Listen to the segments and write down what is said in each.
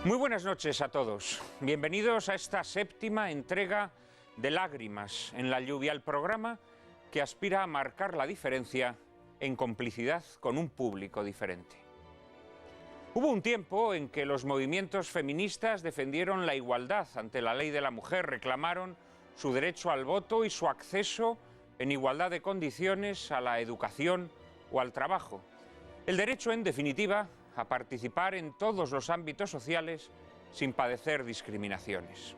Muy buenas noches a todos. Bienvenidos a esta séptima entrega de Lágrimas en la lluvia, el programa que aspira a marcar la diferencia en complicidad con un público diferente. Hubo un tiempo en que los movimientos feministas defendieron la igualdad ante la ley de la mujer, reclamaron su derecho al voto y su acceso en igualdad de condiciones a la educación o al trabajo. El derecho, en definitiva, a participar en todos los ámbitos sociales sin padecer discriminaciones.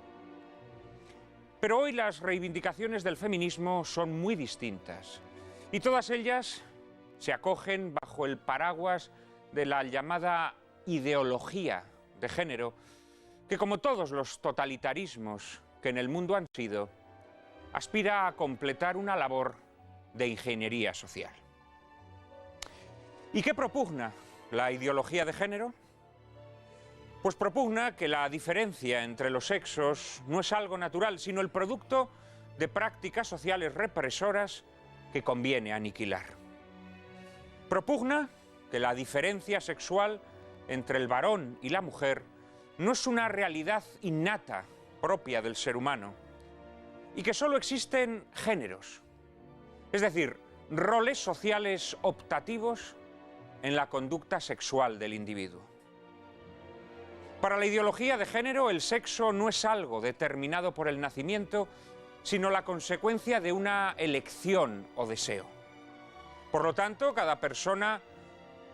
Pero hoy las reivindicaciones del feminismo son muy distintas y todas ellas se acogen bajo el paraguas de la llamada ideología de género, que como todos los totalitarismos que en el mundo han sido, aspira a completar una labor de ingeniería social. ¿Y qué propugna la ideología de género? Pues propugna que la diferencia entre los sexos no es algo natural, sino el producto de prácticas sociales represoras que conviene aniquilar. Propugna que la diferencia sexual entre el varón y la mujer no es una realidad innata propia del ser humano y que solo existen géneros, es decir, roles sociales optativos en la conducta sexual del individuo. Para la ideología de género, el sexo no es algo determinado por el nacimiento, sino la consecuencia de una elección o deseo. Por lo tanto, cada persona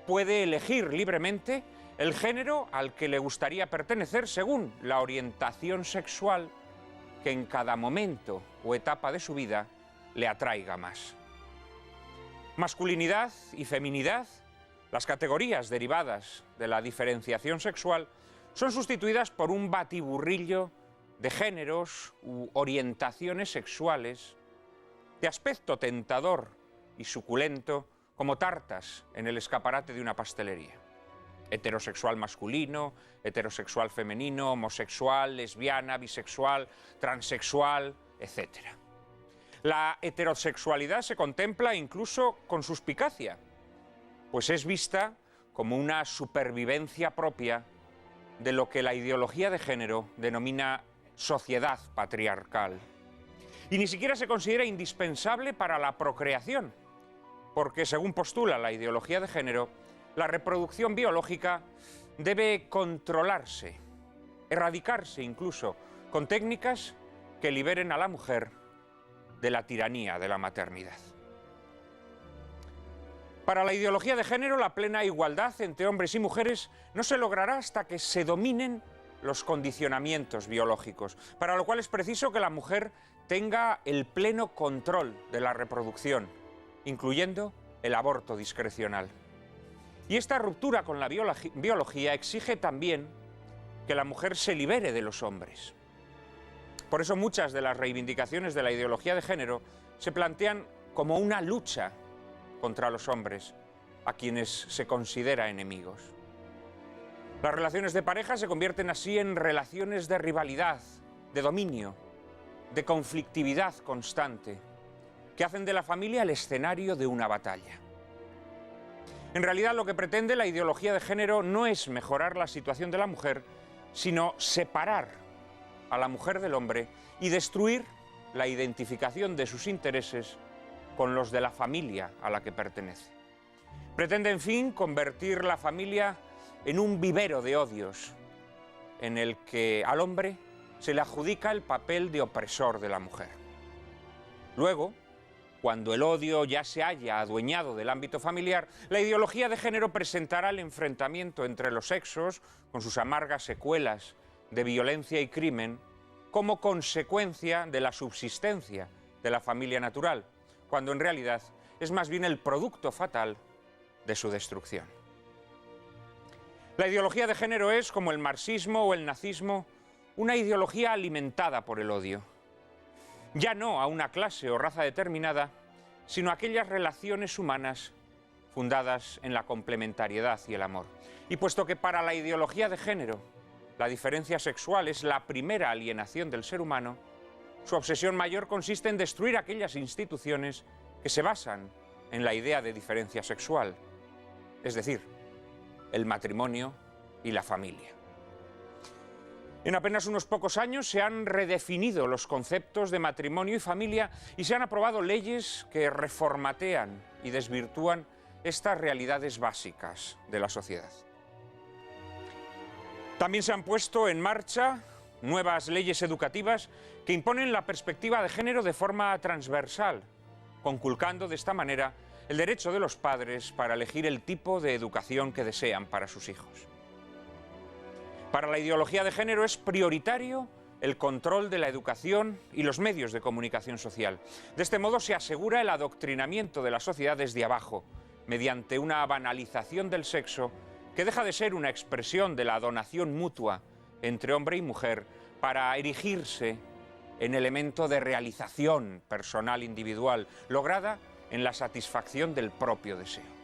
puede elegir libremente el género al que le gustaría pertenecer según la orientación sexual que en cada momento o etapa de su vida le atraiga más. Masculinidad y feminidad, las categorías derivadas de la diferenciación sexual, son sustituidas por un batiburrillo de géneros u orientaciones sexuales de aspecto tentador y suculento como tartas en el escaparate de una pastelería. Heterosexual masculino, heterosexual femenino, homosexual, lesbiana, bisexual, transexual, etc. La heterosexualidad se contempla incluso con suspicacia, pues es vista como una supervivencia propia de lo que la ideología de género denomina sociedad patriarcal. Y ni siquiera se considera indispensable para la procreación, porque según postula la ideología de género, la reproducción biológica debe controlarse, erradicarse incluso, con técnicas que liberen a la mujer de la tiranía de la maternidad. Para la ideología de género, la plena igualdad entre hombres y mujeres no se logrará hasta que se dominen los condicionamientos biológicos, para lo cual es preciso que la mujer tenga el pleno control de la reproducción, incluyendo el aborto discrecional. Y esta ruptura con la biología exige también que la mujer se libere de los hombres. Por eso muchas de las reivindicaciones de la ideología de género se plantean como una lucha contra los hombres, a quienes se considera enemigos. Las relaciones de pareja se convierten así en relaciones de rivalidad, de dominio, de conflictividad constante, que hacen de la familia el escenario de una batalla. En realidad, lo que pretende la ideología de género no es mejorar la situación de la mujer, sino separar a la mujer del hombre y destruir la identificación de sus intereses con los de la familia a la que pertenece. Pretende, en fin, convertir la familia en un vivero de odios, en el que al hombre se le adjudica el papel de opresor de la mujer. Luego, cuando el odio ya se haya adueñado del ámbito familiar, la ideología de género presentará el enfrentamiento entre los sexos, con sus amargas secuelas de violencia y crimen, como consecuencia de la subsistencia de la familia natural, cuando en realidad es más bien el producto fatal de su destrucción. La ideología de género es, como el marxismo o el nazismo, una ideología alimentada por el odio. Ya no a una clase o raza determinada, sino a aquellas relaciones humanas fundadas en la complementariedad y el amor. Y puesto que para la ideología de género la diferencia sexual es la primera alienación del ser humano, su obsesión mayor consiste en destruir aquellas instituciones que se basan en la idea de diferencia sexual, es decir, el matrimonio y la familia. En apenas unos pocos años se han redefinido los conceptos de matrimonio y familia y se han aprobado leyes que reformatean y desvirtúan estas realidades básicas de la sociedad. También se han puesto en marcha nuevas leyes educativas que imponen la perspectiva de género de forma transversal, conculcando de esta manera el derecho de los padres para elegir el tipo de educación que desean para sus hijos. Para la ideología de género es prioritario el control de la educación y los medios de comunicación social. De este modo se asegura el adoctrinamiento de la sociedad desde abajo, mediante una banalización del sexo que deja de ser una expresión de la donación mutua entre hombre y mujer para erigirse en elemento de realización personal individual, lograda en la satisfacción del propio deseo.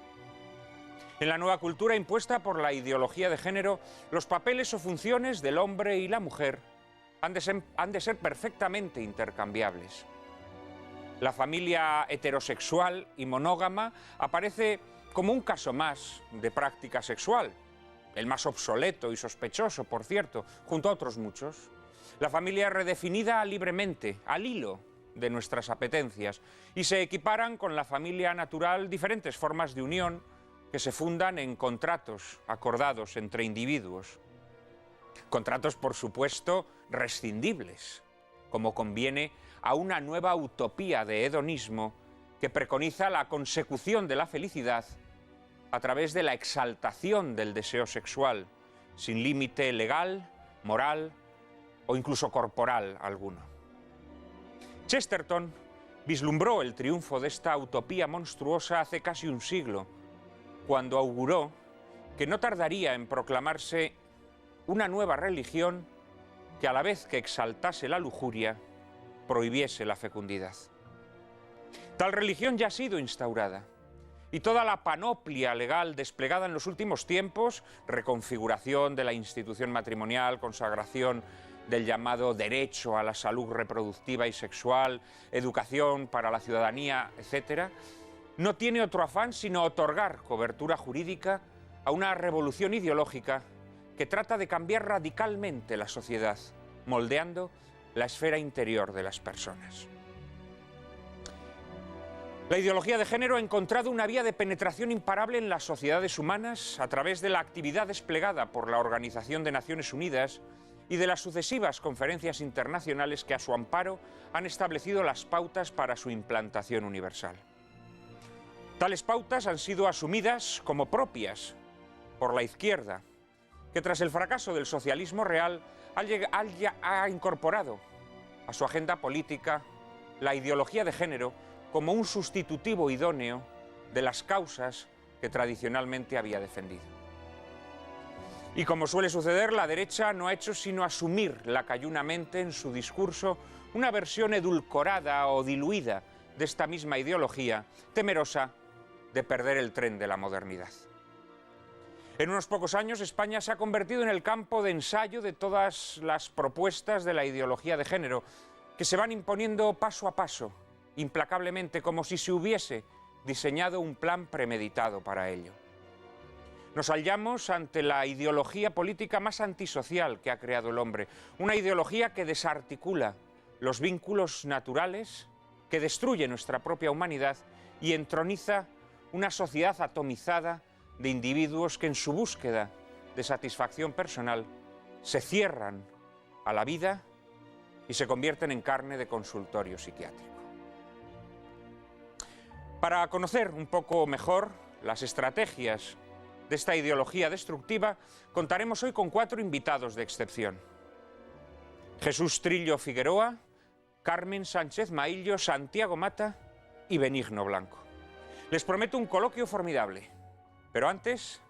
En la nueva cultura impuesta por la ideología de género, los papeles o funciones del hombre y la mujer han de ser perfectamente intercambiables. La familia heterosexual y monógama aparece como un caso más de práctica sexual, el más obsoleto y sospechoso, por cierto, junto a otros muchos. La familia es redefinida libremente, al hilo de nuestras apetencias, y se equiparan con la familia natural diferentes formas de unión que se fundan en contratos acordados entre individuos. Contratos, por supuesto, rescindibles, como conviene a una nueva utopía de hedonismo que preconiza la consecución de la felicidad a través de la exaltación del deseo sexual, sin límite legal, moral o incluso corporal alguno. Chesterton vislumbró el triunfo de esta utopía monstruosa hace casi un siglo, cuando auguró que no tardaría en proclamarse una nueva religión que a la vez que exaltase la lujuria, prohibiese la fecundidad. Tal religión ya ha sido instaurada, y toda la panoplia legal desplegada en los últimos tiempos, reconfiguración de la institución matrimonial, consagración del llamado derecho a la salud reproductiva y sexual, educación para la ciudadanía, etc., no tiene otro afán sino otorgar cobertura jurídica a una revolución ideológica que trata de cambiar radicalmente la sociedad, moldeando la esfera interior de las personas. La ideología de género ha encontrado una vía de penetración imparable en las sociedades humanas a través de la actividad desplegada por la Organización de Naciones Unidas y de las sucesivas conferencias internacionales que a su amparo han establecido las pautas para su implantación universal. Tales pautas han sido asumidas como propias por la izquierda, que tras el fracaso del socialismo real ha incorporado a su agenda política la ideología de género como un sustitutivo idóneo de las causas que tradicionalmente había defendido. Y como suele suceder, la derecha no ha hecho sino asumir lacayunamente en su discurso una versión edulcorada o diluida de esta misma ideología, temerosa de perder el tren de la modernidad. En unos pocos años, España se ha convertido en el campo de ensayo de todas las propuestas de la ideología de género, que se van imponiendo paso a paso, implacablemente, como si se hubiese diseñado un plan premeditado para ello. Nos hallamos ante la ideología política más antisocial que ha creado el hombre, una ideología que desarticula los vínculos naturales, que destruye nuestra propia humanidad y entroniza una sociedad atomizada de individuos que en su búsqueda de satisfacción personal se cierran a la vida y se convierten en carne de consultorio psiquiátrico. Para conocer un poco mejor las estrategias de esta ideología destructiva, contaremos hoy con 4 invitados de excepción: Jesús Trillo Figueroa, Carmen Sánchez Maillo, Santiago Mata y Benigno Blanco. Les prometo un coloquio formidable, pero antes,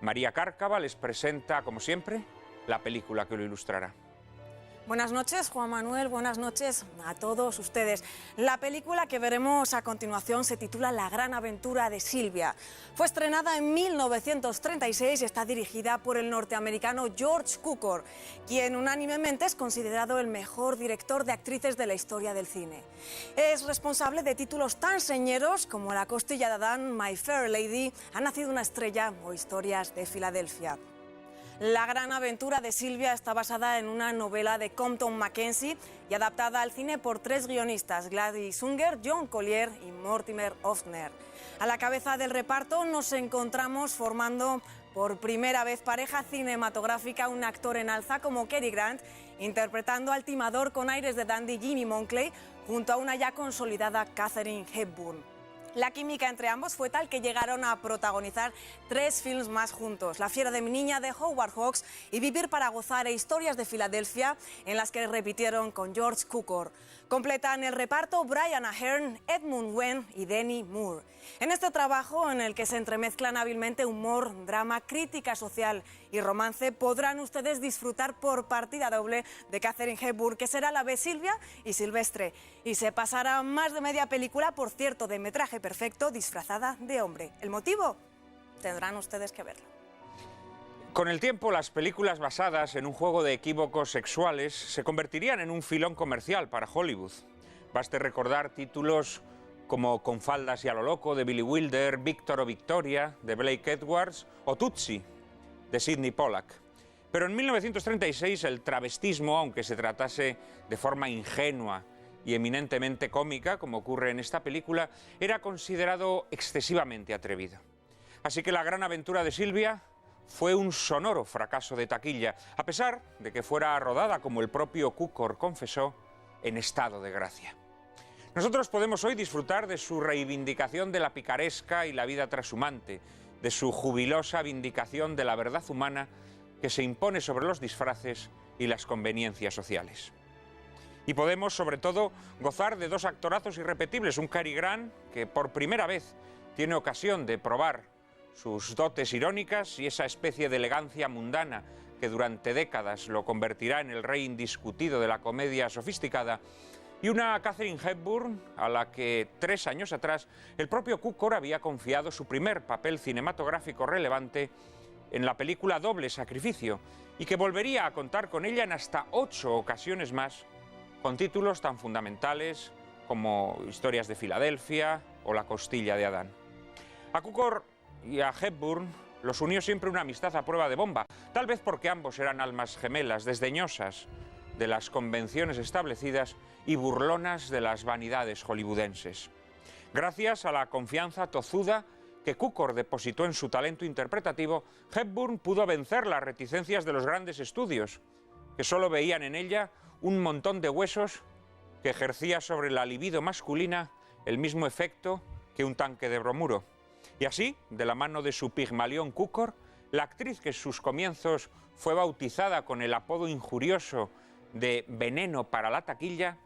María Cárcava les presenta, como siempre, la película que lo ilustrará. Buenas noches, Juan Manuel, buenas noches a todos ustedes. La película que veremos a continuación se titula La gran aventura de Silvia. Fue estrenada en 1936 y está dirigida por el norteamericano George Cukor, quien unánimemente es considerado el mejor director de actrices de la historia del cine. Es responsable de títulos tan señeros como La costilla de Adán, My Fair Lady, Ha nacido una estrella o Historias de Filadelfia. La gran aventura de Silvia está basada en una novela de Compton Mackenzie y adaptada al cine por 3 guionistas, Gladys Unger, John Collier y Mortimer Offner. A la cabeza del reparto nos encontramos formando por primera vez pareja cinematográfica un actor en alza como Cary Grant, interpretando al timador con aires de dandy Jimmy Monkley, junto a una ya consolidada Katharine Hepburn. La química entre ambos fue tal que llegaron a protagonizar 3 films más juntos: La fiera de mi niña de Howard Hawks y Vivir para gozar e Historias de Filadelfia, en las que repitieron con George Cukor. Completan el reparto Brian Aherne, Edmund Wendt y Demi Moore. En este trabajo, en el que se entremezclan hábilmente humor, drama, crítica social y romance, podrán ustedes disfrutar por partida doble de Katharine Hepburn, que será la vez Silvia y Silvestre, y se pasará más de media película, por cierto, de metraje perfecto, disfrazada de hombre. ¿El motivo? Tendrán ustedes que verlo. Con el tiempo, las películas basadas en un juego de equívocos sexuales se convertirían en un filón comercial para Hollywood. Baste recordar títulos como Con faldas y a lo loco, de Billy Wilder, Víctor o Victoria, de Blake Edwards, o Tootsie, de Sidney Pollack. Pero en 1936 el travestismo, aunque se tratase de forma ingenua y eminentemente cómica, como ocurre en esta película, era considerado excesivamente atrevido. Así que La gran aventura de Silvia fue un sonoro fracaso de taquilla, a pesar de que fuera rodada, como el propio Cukor confesó, en estado de gracia. Nosotros podemos hoy disfrutar de su reivindicación de la picaresca y la vida trashumante, de su jubilosa vindicación de la verdad humana que se impone sobre los disfraces y las conveniencias sociales. Y podemos, sobre todo, gozar de 2 actorazos irrepetibles: un Cary Grant, que por primera vez tiene ocasión de probar sus dotes irónicas y esa especie de elegancia mundana que durante décadas lo convertirá en el rey indiscutido de la comedia sofisticada, y una Katharine Hepburn a la que 3 años atrás el propio Cukor había confiado su primer papel cinematográfico relevante en la película Doble Sacrificio, y que volvería a contar con ella en hasta 8 ocasiones más, con títulos tan fundamentales como Historias de Filadelfia o La costilla de Adán. A Cukor y a Hepburn los unió siempre una amistad a prueba de bomba, tal vez porque ambos eran almas gemelas, desdeñosas de las convenciones establecidas y burlonas de las vanidades hollywoodenses. Gracias a la confianza tozuda que Cukor depositó en su talento interpretativo, Hepburn pudo vencer las reticencias de los grandes estudios, que solo veían en ella un montón de huesos que ejercía sobre la libido masculina el mismo efecto que un tanque de bromuro. Y así, de la mano de su Pigmalión Cukor, la actriz que en sus comienzos fue bautizada con el apodo injurioso de Veneno para la taquilla,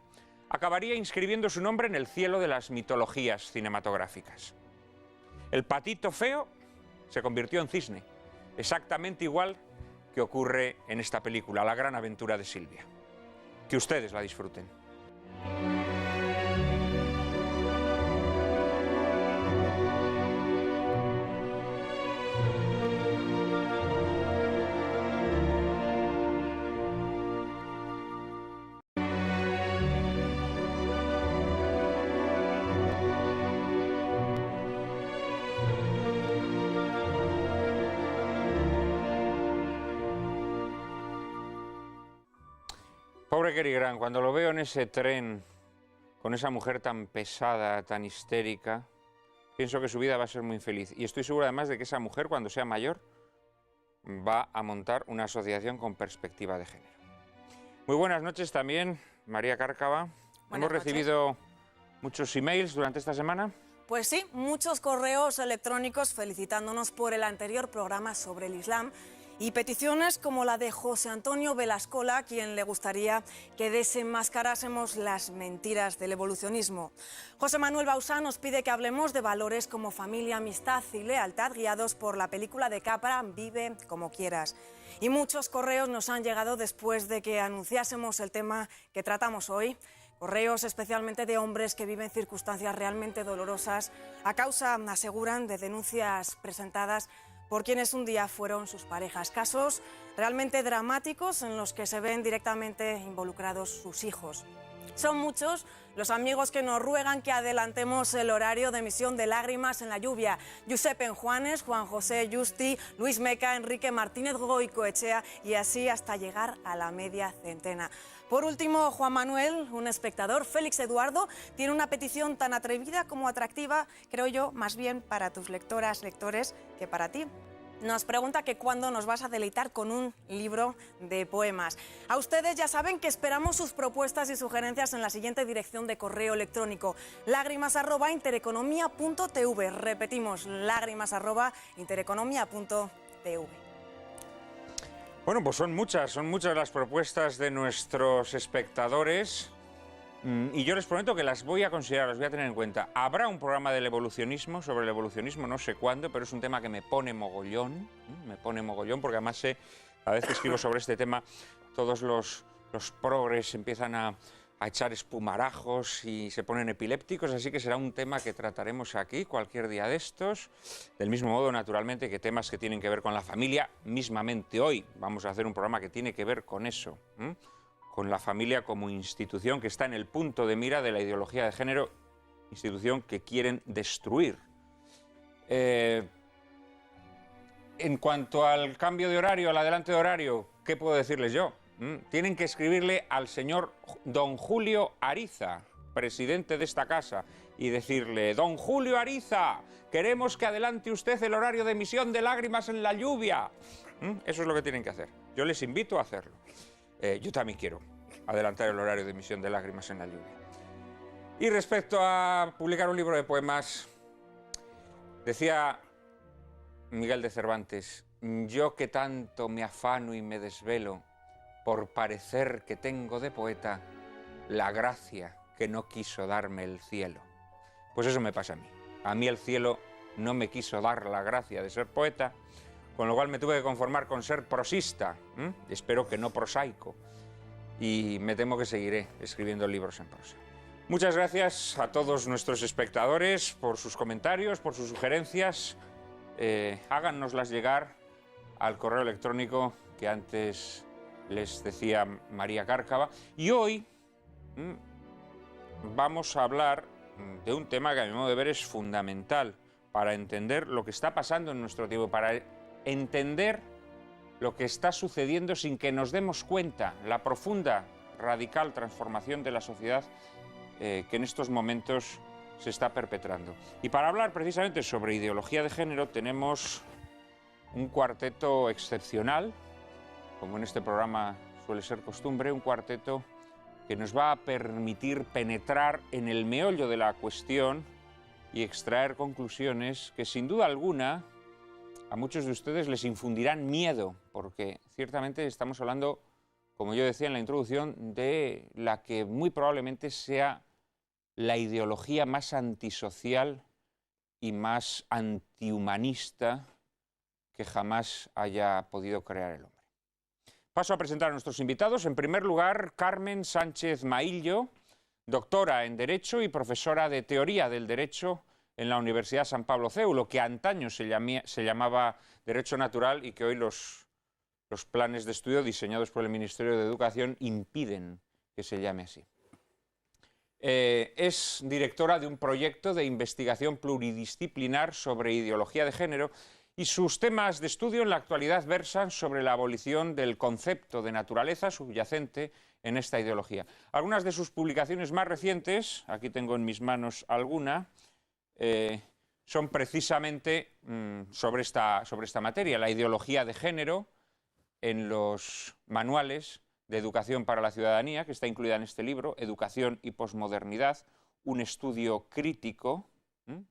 acabaría inscribiendo su nombre en el cielo de las mitologías cinematográficas. El patito feo se convirtió en cisne, exactamente igual que ocurre en esta película, La gran aventura de Silvia. Que ustedes la disfruten. Pobre Cary Grant, cuando lo veo en ese tren, con esa mujer tan pesada, tan histérica, pienso que su vida va a ser muy infeliz. Y estoy seguro además de que esa mujer, cuando sea mayor, va a montar una asociación con perspectiva de género. Muy buenas noches también, María Cárcava. Hemos recibido muchos emails durante esta semana. Pues sí, muchos correos electrónicos felicitándonos por el anterior programa sobre el Islam, y peticiones como la de José Antonio Velascola, a quien le gustaría que desenmascarásemos las mentiras del evolucionismo. José Manuel Bausá nos pide que hablemos de valores como familia, amistad y lealtad, guiados por la película de Capra, Vive como quieras. Y muchos correos nos han llegado después de que anunciásemos el tema que tratamos hoy. Correos especialmente de hombres que viven circunstancias realmente dolorosas a causa, aseguran, de denuncias presentadas por quienes un día fueron sus parejas. Casos realmente dramáticos en los que se ven directamente involucrados sus hijos. Son muchos los amigos que nos ruegan que adelantemos el horario de emisión de Lágrimas en la lluvia. Giuseppe Juanes, Juan José Justi, Luis Meca, Enrique Martínez Goicoechea y así hasta llegar a la media centena. Por último, Juan Manuel, un espectador, Félix Eduardo, tiene una petición tan atrevida como atractiva, creo yo, más bien para tus lectoras, lectores, que para ti. Nos pregunta que cuándo nos vas a deleitar con un libro de poemas. A ustedes ya saben que esperamos sus propuestas y sugerencias en la siguiente dirección de correo electrónico: lágrimas@intereconomia.tv. Repetimos, lágrimas@intereconomia.tv. Bueno, pues son muchas las propuestas de nuestros espectadores. Y yo les prometo que las voy a considerar, las voy a tener en cuenta. Habrá un programa del evolucionismo, sobre el evolucionismo, no sé cuándo, pero es un tema que me pone mogollón, porque además sé, cada vez que escribo sobre este tema, todos los progres empiezan a echar espumarajos y se ponen epilépticos, así que será un tema que trataremos aquí cualquier día de estos. Del mismo modo, naturalmente, que temas que tienen que ver con la familia, mismamente hoy vamos a hacer un programa que tiene que ver con eso, con la familia como institución que está en el punto de mira de la ideología de género, institución que quieren destruir. En cuanto al cambio de horario, al adelante de horario, ¿qué puedo decirles yo? Tienen que escribirle al señor don Julio Ariza, presidente de esta casa, y decirle: don Julio Ariza, queremos que adelante usted el horario de emisión de Lágrimas en la lluvia. Eso es lo que tienen que hacer. Yo les invito a hacerlo. Yo también quiero adelantar el horario de emisión de Lágrimas en la lluvia. Y respecto a publicar un libro de poemas, decía Miguel de Cervantes: yo que tanto me afano y me desvelo por parecer que tengo de poeta la gracia que no quiso darme el cielo. Pues eso me pasa a mí. A mí el cielo no me quiso dar la gracia de ser poeta, con lo cual me tuve que conformar con ser prosista, espero que no prosaico, y me temo que seguiré escribiendo libros en prosa. Muchas gracias a todos nuestros espectadores por sus comentarios, por sus sugerencias. Háganoslas llegar al correo electrónico que antes les decía María Cárcava. Y hoy vamos a hablar de un tema que a mi modo de ver es fundamental para entender lo que está pasando en nuestro tiempo, para entender lo que está sucediendo sin que nos demos cuenta, la profunda, radical transformación de la sociedad que en estos momentos se está perpetrando. Y para hablar precisamente sobre ideología de género tenemos un cuarteto excepcional, como en este programa suele ser costumbre, un cuarteto que nos va a permitir penetrar en el meollo de la cuestión y extraer conclusiones que sin duda alguna a muchos de ustedes les infundirán miedo, porque ciertamente estamos hablando, como yo decía en la introducción, de la que muy probablemente sea la ideología más antisocial y más antihumanista que jamás haya podido crear el hombre. Paso a presentar a nuestros invitados. En primer lugar, Carmen Sánchez Maillo, doctora en Derecho y profesora de Teoría del Derecho en la Universidad San Pablo CEU, lo que antaño se llamaba Derecho Natural y que hoy los planes de estudio diseñados por el Ministerio de Educación impiden que se llame así. Es directora de un proyecto de investigación pluridisciplinar sobre ideología de género y sus temas de estudio en la actualidad versan sobre la abolición del concepto de naturaleza subyacente en esta ideología. Algunas de sus publicaciones más recientes, aquí tengo en mis manos alguna, son precisamente sobre esta materia, la ideología de género en los manuales de educación para la ciudadanía, que está incluida en este libro, Educación y Posmodernidad, un estudio crítico,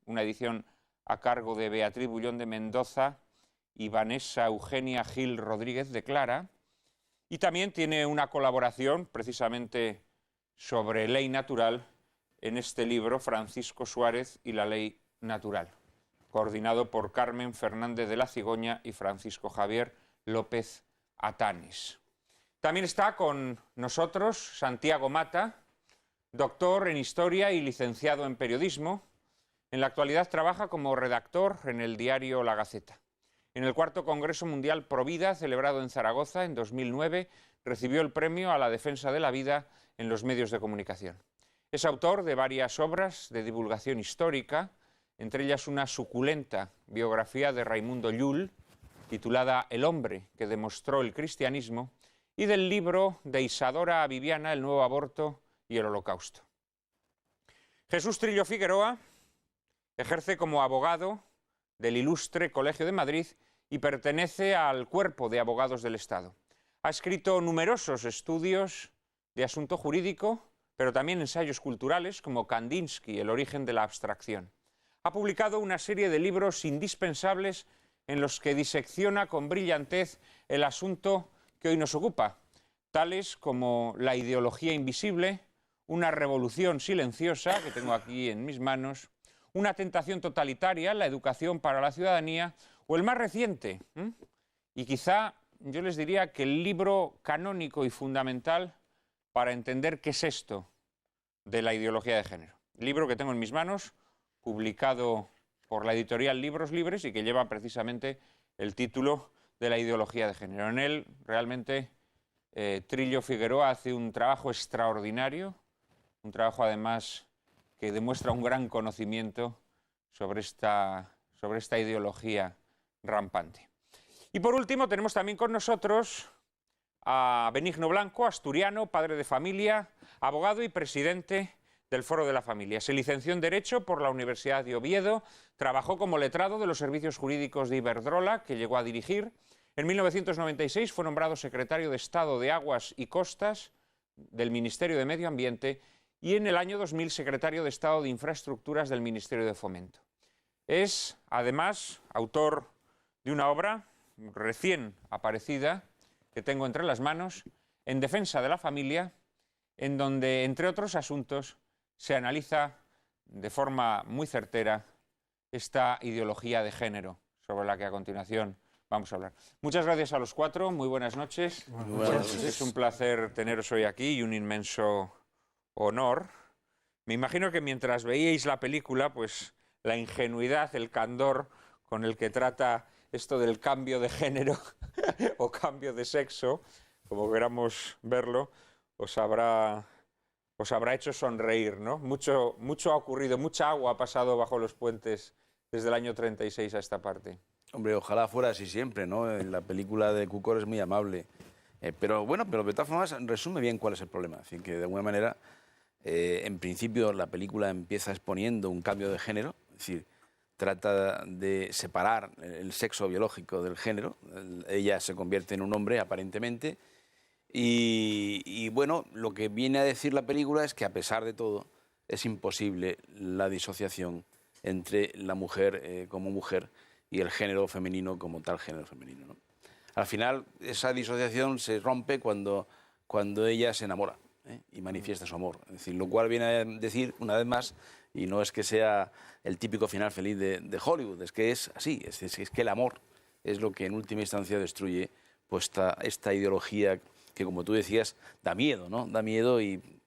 una edición a cargo de Beatriz Bullón de Mendoza y Vanessa Eugenia Gil Rodríguez de Clara, y también tiene una colaboración precisamente sobre ley natural en este libro, Francisco Suárez y la ley natural, coordinado por Carmen Fernández de la Cigoña y Francisco Javier López Atanes. También está con nosotros Santiago Mata, doctor en Historia y licenciado en Periodismo. En la actualidad trabaja como redactor en el diario La Gaceta. En el cuarto Congreso Mundial Provida, celebrado en Zaragoza en 2009, recibió el premio a la defensa de la vida en los medios de comunicación. Es autor de varias obras de divulgación histórica, entre ellas una suculenta biografía de Raimundo Llull, titulada El hombre que demostró el cristianismo, y del libro de Isadora Viviana, El nuevo aborto y el holocausto. Jesús Trillo Figueroa ejerce como abogado del Ilustre Colegio de Madrid y pertenece al Cuerpo de Abogados del Estado. Ha escrito numerosos estudios de asunto jurídico, pero también ensayos culturales como Kandinsky, El origen de la abstracción. Ha publicado una serie de libros indispensables en los que disecciona con brillantez el asunto que hoy nos ocupa, tales como La ideología invisible, Una revolución silenciosa, que tengo aquí en mis manos, Una tentación totalitaria, La educación para la ciudadanía, o el más reciente, y quizá yo les diría que el libro canónico y fundamental para entender qué es esto de la ideología de género. El libro que tengo en mis manos, publicado por la editorial Libros Libres y que lleva precisamente el título de la ideología de género. En él, realmente, Trillo Figueroa hace un trabajo extraordinario, un trabajo además que demuestra un gran conocimiento sobre esta ideología rampante. Y por último tenemos también con nosotros a Benigno Blanco, asturiano, padre de familia, abogado y presidente del Foro de la Familia. Se licenció en Derecho por la Universidad de Oviedo, trabajó como letrado de los servicios jurídicos de Iberdrola, que llegó a dirigir. En 1996 fue nombrado secretario de Estado de Aguas y Costas del Ministerio de Medio Ambiente y en el año 2000 secretario de Estado de Infraestructuras del Ministerio de Fomento. Es, además, autor de una obra recién aparecida que tengo entre las manos, En defensa de la familia, en donde, entre otros asuntos, se analiza de forma muy certera esta ideología de género sobre la que a continuación vamos a hablar. Muchas gracias a los cuatro, muy buenas noches. Muy buenas noches. Es un placer teneros hoy aquí y un inmenso honor. Me imagino que mientras veíais la película, pues la ingenuidad, el candor con el que trata esto del cambio de género o cambio de sexo, como queramos verlo, os habrá hecho sonreír, ¿no? Mucho ha ocurrido, mucha agua ha pasado bajo los puentes desde el año 36 a esta parte. Hombre, ojalá fuera así siempre, ¿no? La película de Cukor es muy amable. Pero de todas formas resume bien cuál es el problema. Es decir, que de alguna manera, en principio, la película empieza exponiendo un cambio de género, es decir, trata de separar el sexo biológico del género. Ella se convierte en un hombre, aparentemente, y bueno, lo que viene a decir la película es que, a pesar de todo, es imposible la disociación entre la mujer como mujer y el género femenino como tal género femenino, ¿no? Al final, esa disociación se rompe cuando ella se enamora, y manifiesta su amor. Es decir, lo cual viene a decir, una vez más, y no es que sea el típico final feliz de Hollywood, es que es así, es que el amor es lo que en última instancia destruye pues, esta ideología que, como tú decías, da miedo, ¿no? Da miedo,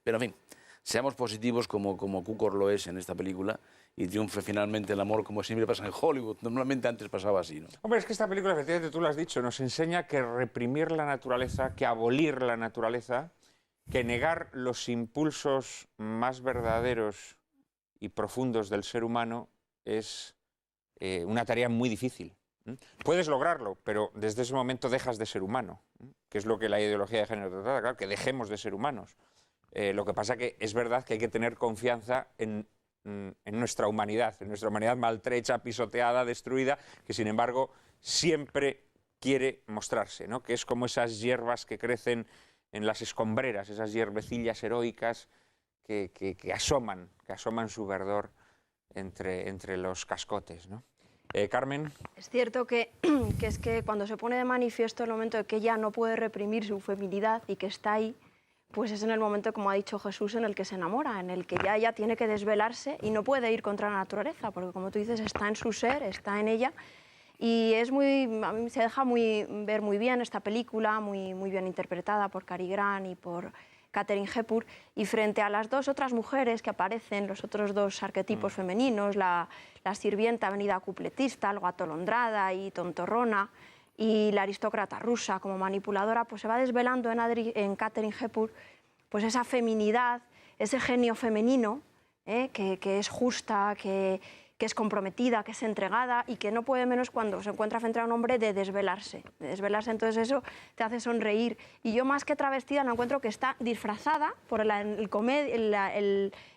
pero en fin, seamos positivos como Cukor lo es en esta película, y triunfe finalmente el amor, como siempre pasa en Hollywood. Normalmente antes pasaba así, ¿no? Hombre, es que esta película, efectivamente, tú lo has dicho, nos enseña que reprimir la naturaleza, que abolir la naturaleza, que negar los impulsos más verdaderos y profundos del ser humano es una tarea muy difícil. Puedes lograrlo, pero desde ese momento dejas de ser humano, que es lo que la ideología de género trata, claro, que dejemos de ser humanos. Lo que pasa que es verdad que hay que tener confianza en nuestra humanidad maltrecha, pisoteada, destruida, que sin embargo siempre quiere mostrarse, ¿no? Que es como esas hierbas que crecen en las escombreras, esas hierbecillas heroicas que asoman su verdor entre los cascotes, ¿no? Carmen. Es cierto que es que cuando se pone de manifiesto el momento de que ella no puede reprimir su feminidad y que está ahí, pues es en el momento, como ha dicho Jesús, en el que se enamora, en el que ya ella tiene que desvelarse y no puede ir contra la naturaleza, porque, como tú dices, está en su ser, está en ella. Y a mí se deja ver muy bien esta película, muy bien interpretada por Cary Grant y por Katharine Hepburn, y frente a las dos otras mujeres que aparecen, los otros dos arquetipos femeninos, la sirvienta venida cupletista, algo atolondrada y tontorrona, y la aristócrata rusa como manipuladora, pues se va desvelando en Katharine Hepburn pues esa feminidad, ese genio femenino, que es justa, que es comprometida, que es entregada y que no puede menos cuando se encuentra frente a un hombre de desvelarse. Entonces eso te hace sonreír. Y yo más que travestida la encuentro que está disfrazada por el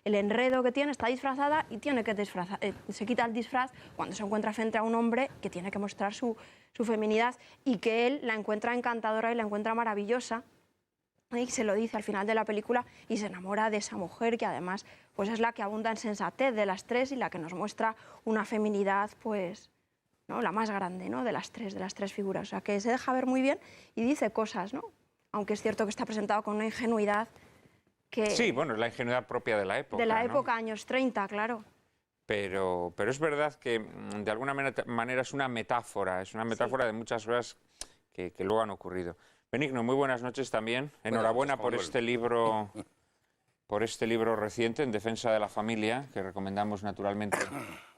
enredo que tiene, está disfrazada y tiene que disfrazar, se quita el disfraz cuando se encuentra frente a un hombre que tiene que mostrar su feminidad y que él la encuentra encantadora y la encuentra maravillosa. Y se lo dice al final de la película y se enamora de esa mujer que además pues es la que abunda en sensatez de las tres y la que nos muestra una feminidad pues, ¿no?, la más grande, ¿no?, de las tres figuras. O sea, que se deja ver muy bien y dice cosas, ¿no? Aunque es cierto que está presentado con una ingenuidad que... Sí, bueno, es la ingenuidad propia de la época. De la ¿no? época, años 30, claro. Pero es verdad que de alguna manera es una metáfora sí. De muchas cosas que luego han ocurrido. Benigno, muy buenas noches también. Enhorabuena por este libro reciente, En defensa de la familia, que recomendamos naturalmente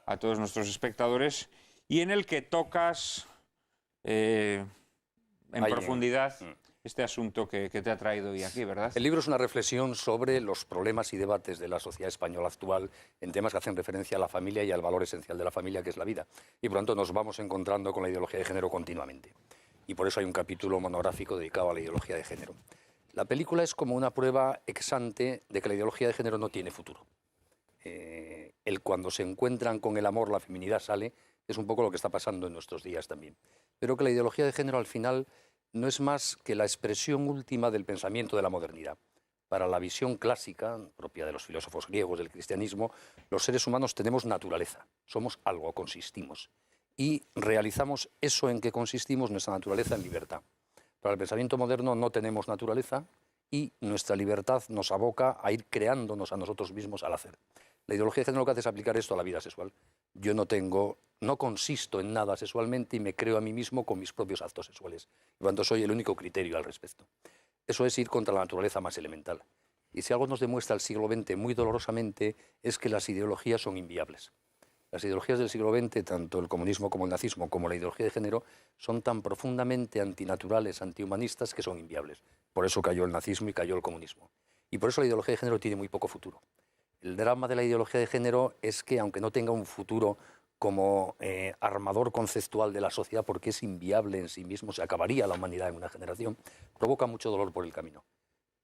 a todos nuestros espectadores, y en el que tocas en profundidad este asunto que te ha traído hoy aquí, ¿verdad? El libro es una reflexión sobre los problemas y debates de la sociedad española actual en temas que hacen referencia a la familia y al valor esencial de la familia, que es la vida. Y por lo tanto nos vamos encontrando con la ideología de género continuamente. Y por eso hay un capítulo monográfico dedicado a la ideología de género. La película es como una prueba ex ante de que la ideología de género no tiene futuro. Cuando se encuentran con el amor, la feminidad sale, es un poco lo que está pasando en nuestros días también. Pero que la ideología de género al final no es más que la expresión última del pensamiento de la modernidad. Para la visión clásica, propia de los filósofos griegos del cristianismo, los seres humanos tenemos naturaleza, somos algo, consistimos. Y realizamos eso en que consistimos, nuestra naturaleza, en libertad. Para el pensamiento moderno no tenemos naturaleza y nuestra libertad nos aboca a ir creándonos a nosotros mismos al hacer. La ideología de género lo que hace es aplicar esto a la vida sexual. Yo no consisto en nada sexualmente y me creo a mí mismo con mis propios actos sexuales. Por lo tanto, soy el único criterio al respecto. Eso es ir contra la naturaleza más elemental. Y si algo nos demuestra el siglo XX muy dolorosamente es que las ideologías son inviables. Las ideologías del siglo XX, tanto el comunismo como el nazismo, como la ideología de género, son tan profundamente antinaturales, antihumanistas, que son inviables. Por eso cayó el nazismo y cayó el comunismo. Y por eso la ideología de género tiene muy poco futuro. El drama de la ideología de género es que, aunque no tenga un futuro como armador conceptual de la sociedad, porque es inviable en sí mismo, se acabaría la humanidad en una generación, provoca mucho dolor por el camino.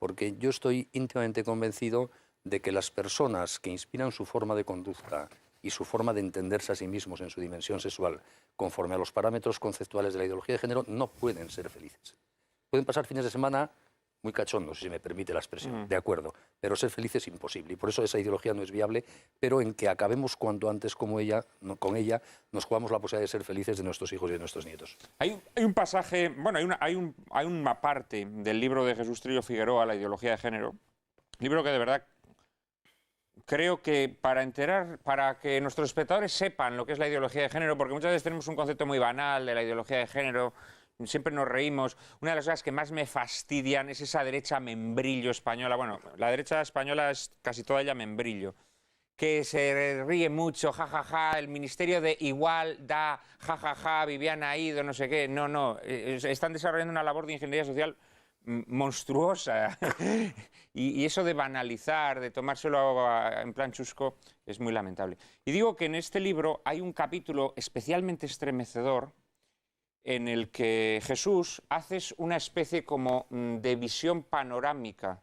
Porque yo estoy íntimamente convencido de que las personas que inspiran su forma de conducta y su forma de entenderse a sí mismos en su dimensión sexual, conforme a los parámetros conceptuales de la ideología de género, no pueden ser felices. Pueden pasar fines de semana muy cachondos, si me permite la expresión, de acuerdo, pero ser feliz es imposible, y por eso esa ideología no es viable, pero en que acabemos cuanto antes con ella nos jugamos la posibilidad de ser felices de nuestros hijos y de nuestros nietos. Hay un pasaje, bueno, hay una parte del libro de Jesús Trillo Figueroa, La ideología de género, libro que de verdad creo que para que nuestros espectadores sepan lo que es la ideología de género, porque muchas veces tenemos un concepto muy banal de la ideología de género, siempre nos reímos. Una de las cosas que más me fastidian es esa derecha membrillo española. Bueno, la derecha española es casi toda ella membrillo, que se ríe mucho, jajaja, el Ministerio de Igualdad, jajaja, Viviana Aido, no sé qué. No, están desarrollando una labor de ingeniería social monstruosa. Y eso de banalizar, de tomárselo en plan chusco, es muy lamentable. Y digo que en este libro hay un capítulo especialmente estremecedor en el que Jesús hace una especie como de visión panorámica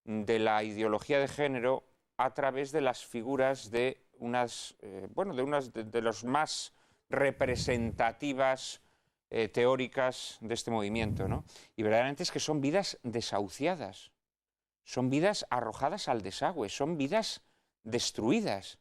de la ideología de género a través de las figuras de de los más representativas teóricas de este movimiento, ¿no? Y verdaderamente es que son vidas desahuciadas, son vidas arrojadas al desagüe, son vidas destruidas.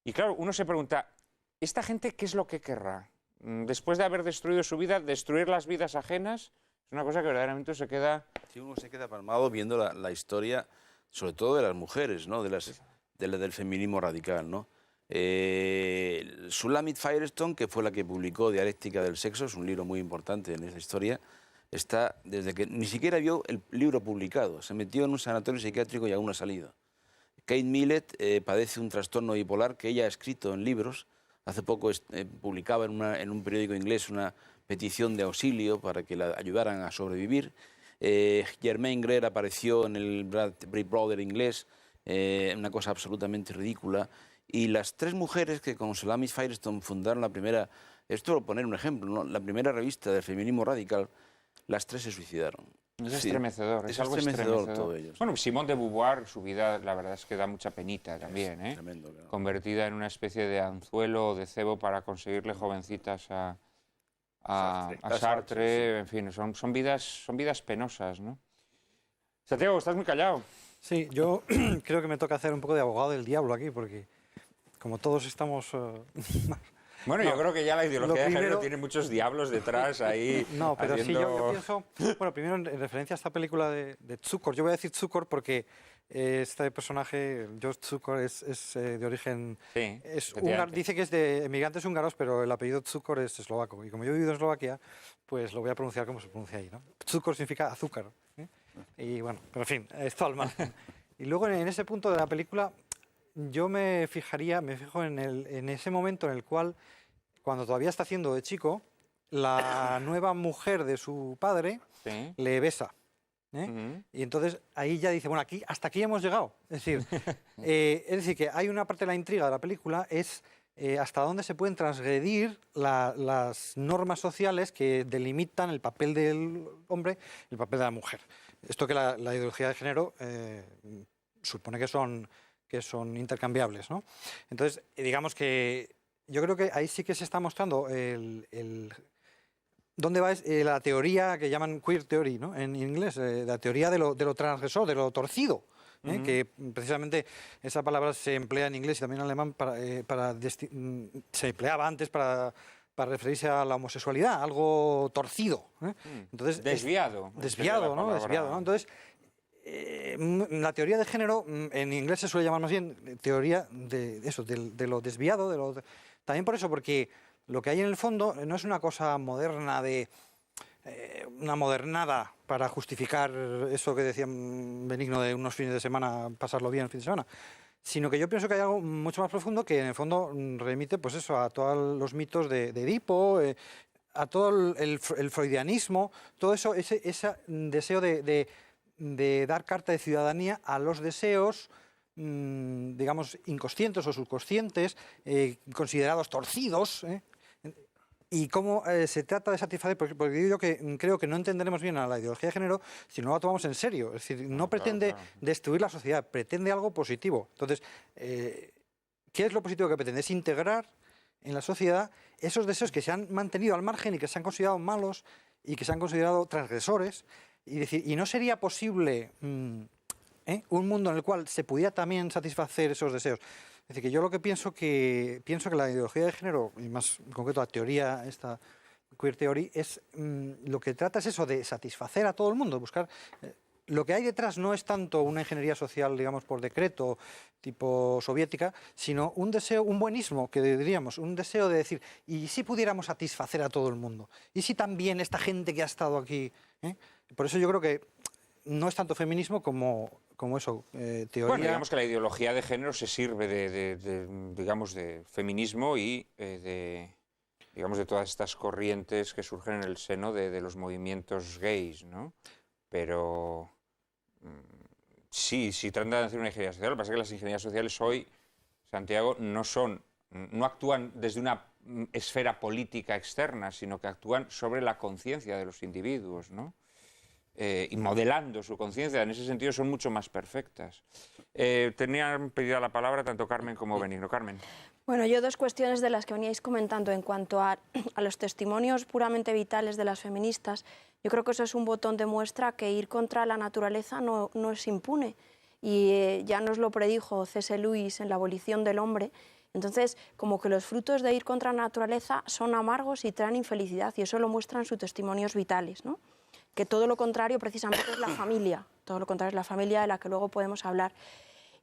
Y claro, uno se pregunta, ¿esta gente qué es lo que querrá? Después de haber destruido su vida, destruir las vidas ajenas, es una cosa que verdaderamente se queda... Sí, uno se queda palmado viendo la historia, sobre todo de las mujeres, ¿no? Del feminismo radical, ¿no? Shulamit Firestone, que fue la que publicó Dialéctica del Sexo, es un libro muy importante en esa historia, está desde que ni siquiera vio el libro publicado. Se metió en un sanatorio psiquiátrico y aún no ha salido. Kate Millett padece un trastorno bipolar que ella ha escrito en libros. Hace poco publicaba en un periódico inglés una petición de auxilio para que la ayudaran a sobrevivir. Germaine Greer apareció en el Big Brother inglés, una cosa absolutamente ridícula. Y las 3 mujeres que con Salami Firestone fundaron la primera, esto por poner un ejemplo, ¿no?, la primera revista del feminismo radical, las 3 se suicidaron. Es estremecedor, es algo estremecedor todo ello. Bueno, Simone de Beauvoir, su vida, la verdad es que da mucha penita también, ¿eh? Tremendo, claro. Convertida en una especie de anzuelo o de cebo para conseguirle jovencitas a Sartre, en fin, son vidas penosas, ¿no? Santiago, estás muy callado. Sí, yo creo que me toca hacer un poco de abogado del diablo aquí, porque como todos estamos... Bueno, No, yo creo que ya la ideología de género primero- tiene muchos diablos detrás ahí. No, pero sí, haciendo... yo pienso... Bueno, primero en referencia a esta película de Cukor, yo voy a decir Cukor porque este personaje, George Cukor, es de origen... Sí, Es efectivamente. dice que es de emigrantes húngaros, pero el apellido Cukor es eslovaco. Y como yo he vivido en Eslovaquia, pues lo voy a pronunciar como se pronuncia ahí, ¿no? Cukor significa azúcar. ¿eh? Y bueno, pero en fin, esto al margen. Y luego en ese punto de la película, yo me fijo en ese momento en el cual, cuando todavía está haciendo de chico, la nueva mujer de su padre Sí. le besa. ¿eh? Ujú. Y entonces ahí ya dice, bueno, hasta aquí hemos llegado. Es decir, que hay una parte de la intriga de la película, es hasta dónde se pueden transgredir las normas sociales que delimitan el papel del hombre y el papel de la mujer. Esto que la ideología de género supone que son intercambiables, ¿no? Entonces, digamos que yo creo que ahí sí que se está mostrando dónde va la teoría que llaman queer theory, ¿no?, en inglés, la teoría de lo transgresor, de lo torcido. Que precisamente esa palabra se emplea en inglés y también en alemán se empleaba antes para referirse a la homosexualidad, algo torcido. Entonces, Desviado. desviado, ¿no? Desviado, ¿no? Entonces, la teoría de género en inglés se suele llamar más bien teoría de eso, de lo desviado, también por eso, porque lo que hay en el fondo no es una cosa moderna una modernada para justificar eso que decía Benigno de unos fines de semana, pasarlo bien el fin de semana, sino que yo pienso que hay algo mucho más profundo que en el fondo remite pues eso, a todos los mitos de Edipo, a todo el freudianismo, todo eso, ese deseo de dar carta de ciudadanía a los deseos, digamos, inconscientes o subconscientes, considerados torcidos, y cómo se trata de satisfacer, porque digo yo que creo que no entenderemos bien a la ideología de género si no la tomamos en serio. Es decir, no pretende destruir la sociedad, pretende algo positivo. Entonces, ¿qué es lo positivo que pretende? Es integrar en la sociedad esos deseos que se han mantenido al margen y que se han considerado malos y que se han considerado transgresores. Y decir, ¿y no sería posible un mundo en el cual se pudiera también satisfacer esos deseos? Es decir, que yo lo que pienso que la ideología de género, y más en concreto la teoría, esta queer theory, es lo que trata es eso, de satisfacer a todo el mundo, buscar... lo que hay detrás no es tanto una ingeniería social, digamos, por decreto, tipo soviética, sino un deseo, un buenismo, que diríamos, un deseo de decir, ¿y si pudiéramos satisfacer a todo el mundo? ¿Y si también esta gente que ha estado aquí? Por eso yo creo que no es tanto feminismo como eso, teoría... Bueno, digamos que la ideología de género se sirve digamos, de feminismo y digamos, de todas estas corrientes que surgen en el seno de los movimientos gays, ¿no? Pero sí tratan de hacer una ingeniería social. Lo que pasa es que las ingenierías sociales hoy, Santiago, no actúan desde una esfera política externa, sino que actúan sobre la conciencia de los individuos, ¿no? Y modelando su conciencia. En ese sentido son mucho más perfectas. Tenían pedida la palabra tanto Carmen como Benigno. Carmen. Bueno, yo 2 cuestiones de las que veníais comentando en cuanto a los testimonios puramente vitales de las feministas. Yo creo que eso es un botón de muestra que ir contra la naturaleza no es impune. Y ya nos lo predijo C.S. Lewis en La abolición del hombre. Entonces, como que los frutos de ir contra la naturaleza son amargos y traen infelicidad, y eso lo muestran sus testimonios vitales, ¿no? Que todo lo contrario precisamente es la familia, todo lo contrario es la familia de la que luego podemos hablar.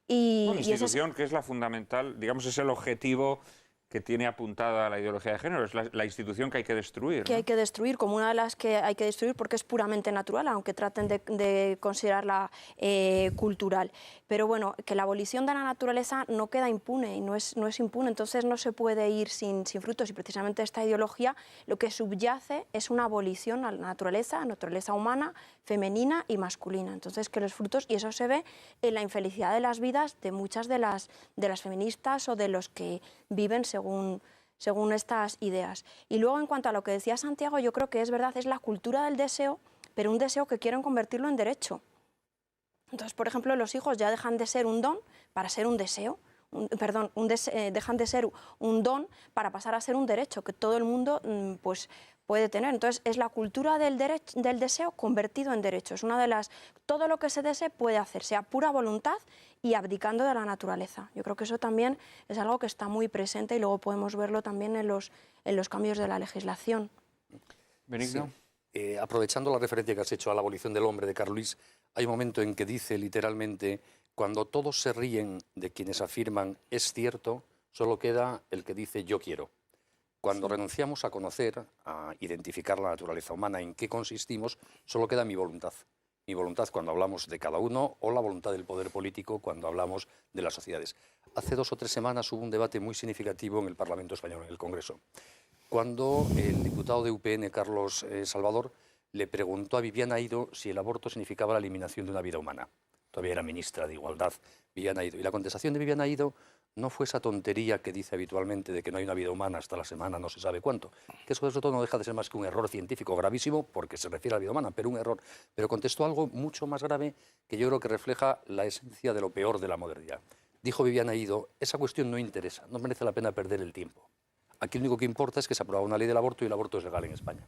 Una institución que es la fundamental, digamos, es el objetivo que tiene apuntada la ideología de género, es la institución que hay que destruir. Que hay que destruir, como una de las que hay que destruir porque es puramente natural, aunque traten de considerarla cultural. Pero bueno, que la abolición de la naturaleza no queda impune, y no es impune, entonces no se puede ir sin frutos, y precisamente esta ideología lo que subyace es una abolición a la naturaleza humana, femenina y masculina. Entonces que los frutos, y eso se ve en la infelicidad de las vidas de muchas de las feministas o de los que viven según estas ideas. Y luego, en cuanto a lo que decía Santiago, yo creo que es verdad, es la cultura del deseo, pero un deseo que quieren convertirlo en derecho. Entonces, por ejemplo, los hijos ya dejan de ser un don para ser un deseo, dejan de ser un don para pasar a ser un derecho que todo el mundo pues puede tener. Entonces, es la cultura del deseo convertido en derecho. Es una de las... Todo lo que se desee puede hacerse a pura voluntad y abdicando de la naturaleza. Yo creo que eso también es algo que está muy presente y luego podemos verlo también en los cambios de la legislación. Benigno. Sí. Aprovechando la referencia que has hecho a la abolición del hombre de Carl Luis, hay un momento en que dice literalmente: cuando todos se ríen de quienes afirman es cierto, solo queda el que dice yo quiero. Cuando renunciamos a conocer, a identificar la naturaleza humana, en qué consistimos, solo queda mi voluntad. Mi voluntad cuando hablamos de cada uno, o la voluntad del poder político cuando hablamos de las sociedades. Hace 2 o 3 semanas hubo un debate muy significativo en el Parlamento Español, en el Congreso, cuando el diputado de UPN, Carlos Salvador, le preguntó a Viviana Aido si el aborto significaba la eliminación de una vida humana. Todavía era ministra de Igualdad, Viviana Aido. Y la contestación de Viviana Aido no fue esa tontería que dice habitualmente de que no hay una vida humana hasta la semana no se sabe cuánto, que eso sobre todo no deja de ser más que un error científico gravísimo porque se refiere a la vida humana, pero un error. Pero contestó algo mucho más grave que yo creo que refleja la esencia de lo peor de la modernidad. Dijo Viviana Aido: esa cuestión no interesa, no merece la pena perder el tiempo. Aquí lo único que importa es que se aprueba una ley del aborto y el aborto es legal en España.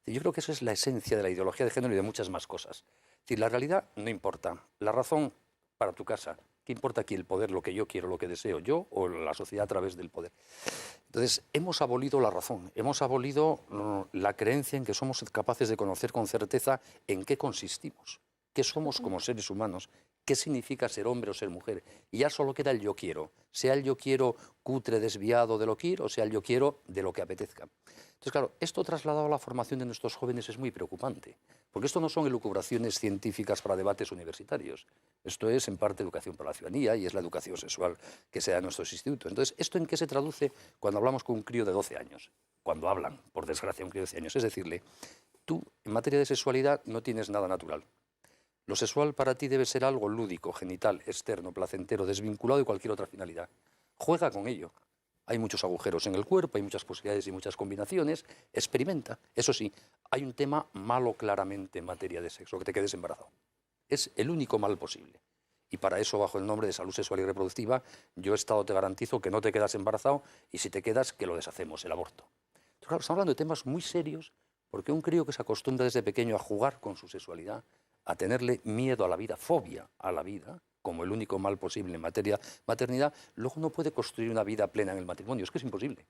Yo creo que eso es la esencia de la ideología de género y de muchas más cosas. Es decir, la realidad no importa, la razón para tu casa. ¿Qué importa aquí el poder, lo que yo quiero, lo que deseo yo o la sociedad a través del poder? Entonces, hemos abolido la razón, hemos abolido la creencia en que somos capaces de conocer con certeza en qué consistimos, qué somos como seres humanos, qué significa ser hombre o ser mujer. Y ya solo queda el yo quiero, sea el yo quiero cutre, desviado de lo que quiero, o sea el yo quiero de lo que apetezca. Entonces, claro, esto trasladado a la formación de nuestros jóvenes es muy preocupante, porque esto no son elucubraciones científicas para debates universitarios. Esto es, en parte, educación para la ciudadanía y es la educación sexual que se da en nuestros institutos. Entonces, ¿esto en qué se traduce cuando hablamos con un crío de 12 años? Cuando hablan, por desgracia, un crío de 12 años. Es decirle, tú, en materia de sexualidad, no tienes nada natural. Lo sexual para ti debe ser algo lúdico, genital, externo, placentero, desvinculado de cualquier otra finalidad. Juega con ello. Hay muchos agujeros en el cuerpo, hay muchas posibilidades y muchas combinaciones. Experimenta. Eso sí, hay un tema malo claramente en materia de sexo, que te quedes embarazado. Es el único mal posible. Y para eso, bajo el nombre de salud sexual y reproductiva, yo, Estado, te garantizo que no te quedas embarazado y si te quedas, que lo deshacemos, el aborto. Entonces, claro, estamos hablando de temas muy serios porque un crío que se acostumbra desde pequeño a jugar con su sexualidad, a tenerle miedo a la vida, fobia a la vida, como el único mal posible en materia de maternidad, luego no puede construir una vida plena en el matrimonio. Es que es imposible.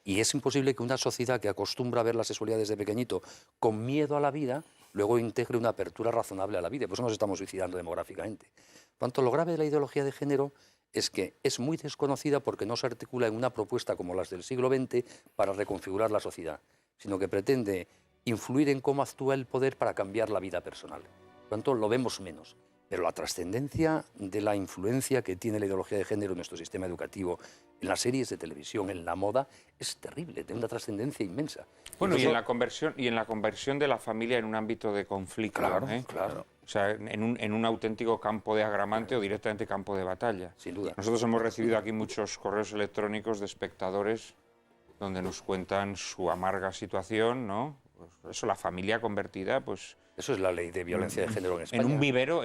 Y es imposible que una sociedad que acostumbra a ver la sexualidad desde pequeñito con miedo a la vida, luego integre una apertura razonable a la vida. Por eso nos estamos suicidando demográficamente. Por tanto, lo grave de la ideología de género es que es muy desconocida porque no se articula en una propuesta como las del siglo XX para reconfigurar la sociedad, sino que pretende influir en cómo actúa el poder para cambiar la vida personal. Por tanto, lo vemos menos. Pero la trascendencia de la influencia que tiene la ideología de género en nuestro sistema educativo, en las series de televisión, en la moda, es terrible, tiene una trascendencia inmensa. Bueno, Incluso... y en la conversión de la familia en un ámbito de conflicto. Claro, ¿eh? claro. O sea, en un auténtico campo de agramante o directamente campo de batalla. Sin duda. Nosotros hemos recibido aquí muchos correos electrónicos de espectadores donde nos cuentan su amarga situación, ¿no? Pues eso, la familia convertida, pues... Eso es la ley de violencia de género en España. En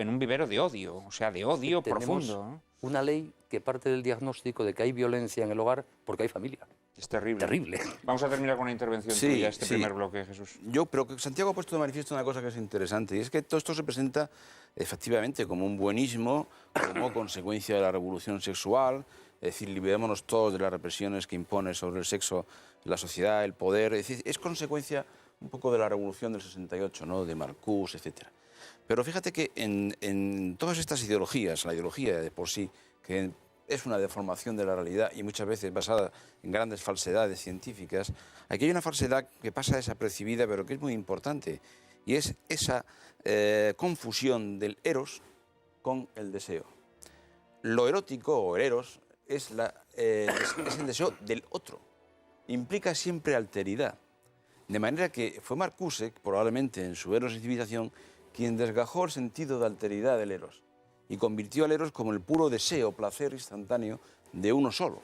un vivero de odio, o sea, de odio profundo. ¿No? Una ley que parte del diagnóstico de que hay violencia en el hogar porque hay familia. Es terrible. Terrible. Vamos a terminar con una intervención tuya, este primer bloque, Jesús. Pero que Santiago ha puesto de manifiesto una cosa que es interesante, y es que todo esto se presenta efectivamente como un buenismo, como consecuencia de la revolución sexual, es decir, liberémonos todos de las represiones que impone sobre el sexo la sociedad, el poder, es decir, es consecuencia un poco de la revolución del 68, ¿no? De Marcuse, etc. Pero fíjate que en todas estas ideologías, la ideología de por sí, que es una deformación de la realidad y muchas veces basada en grandes falsedades científicas, aquí hay una falsedad que pasa desapercibida pero que es muy importante y es esa confusión del eros con el deseo. Lo erótico o el eros es el deseo del otro, implica siempre alteridad. De manera que fue Marcuse, probablemente en su Eros y Civilización, quien desgajó el sentido de alteridad del eros y convirtió al eros como el puro deseo, placer instantáneo de uno solo.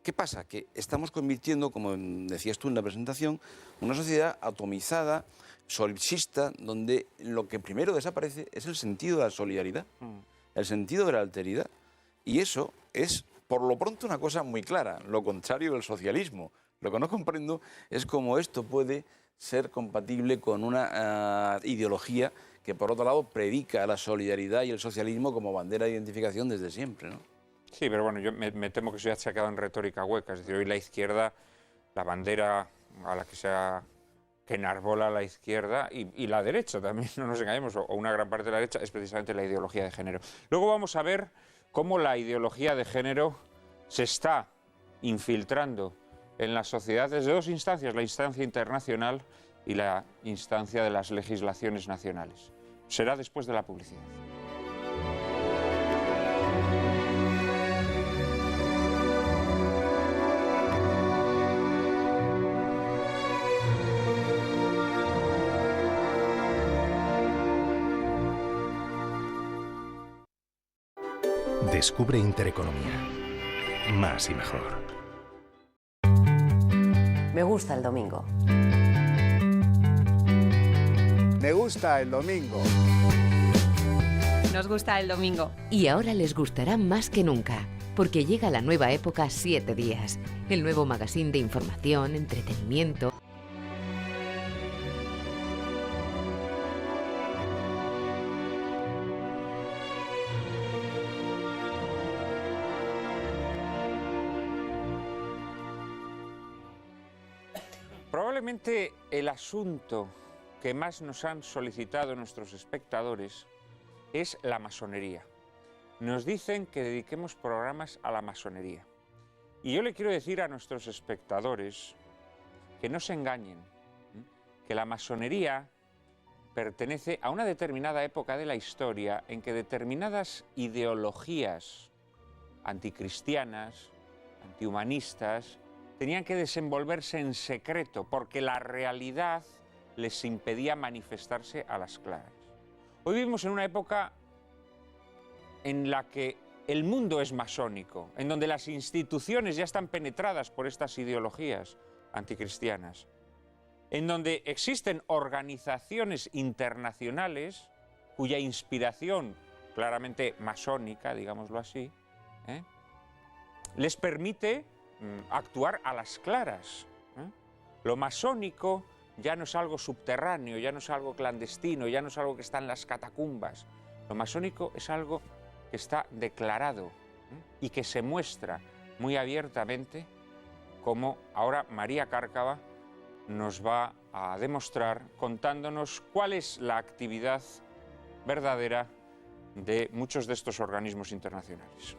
¿Qué pasa? Que estamos convirtiendo, como decías tú en la presentación, una sociedad atomizada, solipsista, donde lo que primero desaparece es el sentido de la solidaridad, el sentido de la alteridad. Y eso es, por lo pronto, una cosa muy clara, lo contrario del socialismo. Lo que no comprendo es cómo esto puede ser compatible con una ideología que, por otro lado, predica la solidaridad y el socialismo como bandera de identificación desde siempre, ¿no? Sí, pero bueno, yo me temo que eso ya se ha quedado en retórica hueca. Es decir, hoy la izquierda, la bandera a la que enarbola la izquierda y la derecha también, no nos engañemos, o una gran parte de la derecha, es precisamente la ideología de género. Luego vamos a ver cómo la ideología de género se está infiltrando en la sociedad desde dos instancias, la instancia internacional y la instancia de las legislaciones nacionales. Será después de la publicidad. Descubre Intereconomía. Más y mejor. Me gusta el domingo. Me gusta el domingo. Nos gusta el domingo. Y ahora les gustará más que nunca, porque llega la nueva época 7 días, el nuevo magazine de información, entretenimiento. Probablemente el asunto que más nos han solicitado nuestros espectadores es la masonería. Nos dicen que dediquemos programas a la masonería. Y yo le quiero decir a nuestros espectadores que no se engañen, que la masonería pertenece a una determinada época de la historia en que determinadas ideologías anticristianas, antihumanistas, tenían que desenvolverse en secreto porque la realidad les impedía manifestarse a las claras. Hoy vivimos en una época en la que el mundo es masónico, en donde las instituciones ya están penetradas por estas ideologías anticristianas, en donde existen organizaciones internacionales cuya inspiración, claramente masónica, digámoslo así, les permite actuar a las claras. Lo masónico ya no es algo subterráneo, ya no es algo clandestino, ya no es algo que está en las catacumbas. Lo masónico es algo que está declarado y que se muestra muy abiertamente, como ahora María Cárcava nos va a demostrar contándonos cuál es la actividad verdadera de muchos de estos organismos internacionales.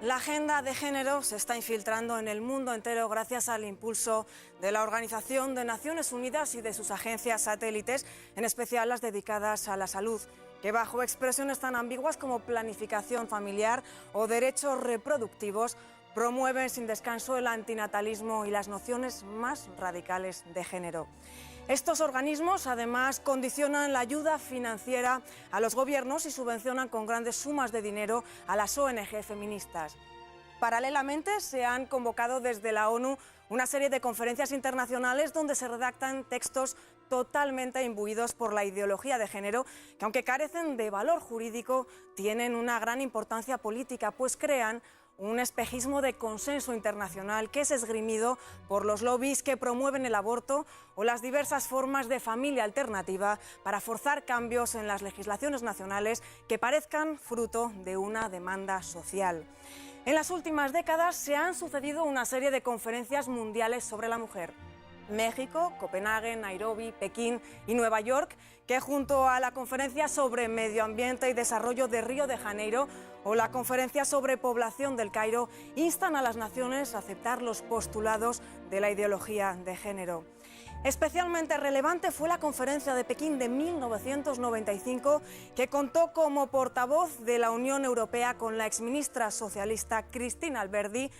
La agenda de género se está infiltrando en el mundo entero gracias al impulso de la Organización de Naciones Unidas y de sus agencias satélites, en especial las dedicadas a la salud, que bajo expresiones tan ambiguas como planificación familiar o derechos reproductivos promueven sin descanso el antinatalismo y las nociones más radicales de género. Estos organismos, además, condicionan la ayuda financiera a los gobiernos y subvencionan con grandes sumas de dinero a las ONG feministas. Paralelamente, se han convocado desde la ONU una serie de conferencias internacionales donde se redactan textos totalmente imbuidos por la ideología de género, que aunque carecen de valor jurídico, tienen una gran importancia política, pues crean un espejismo de consenso internacional que es esgrimido por los lobbies que promueven el aborto o las diversas formas de familia alternativa para forzar cambios en las legislaciones nacionales que parezcan fruto de una demanda social. En las últimas décadas se han sucedido una serie de conferencias mundiales sobre la mujer. México, Copenhague, Nairobi, Pekín y Nueva York, que junto a la Conferencia sobre Medio Ambiente y Desarrollo de Río de Janeiro o la Conferencia sobre Población del Cairo instan a las naciones a aceptar los postulados de la ideología de género. Especialmente relevante fue la Conferencia de Pekín de 1995, que contó como portavoz de la Unión Europea con la exministra socialista Cristina Alberdi,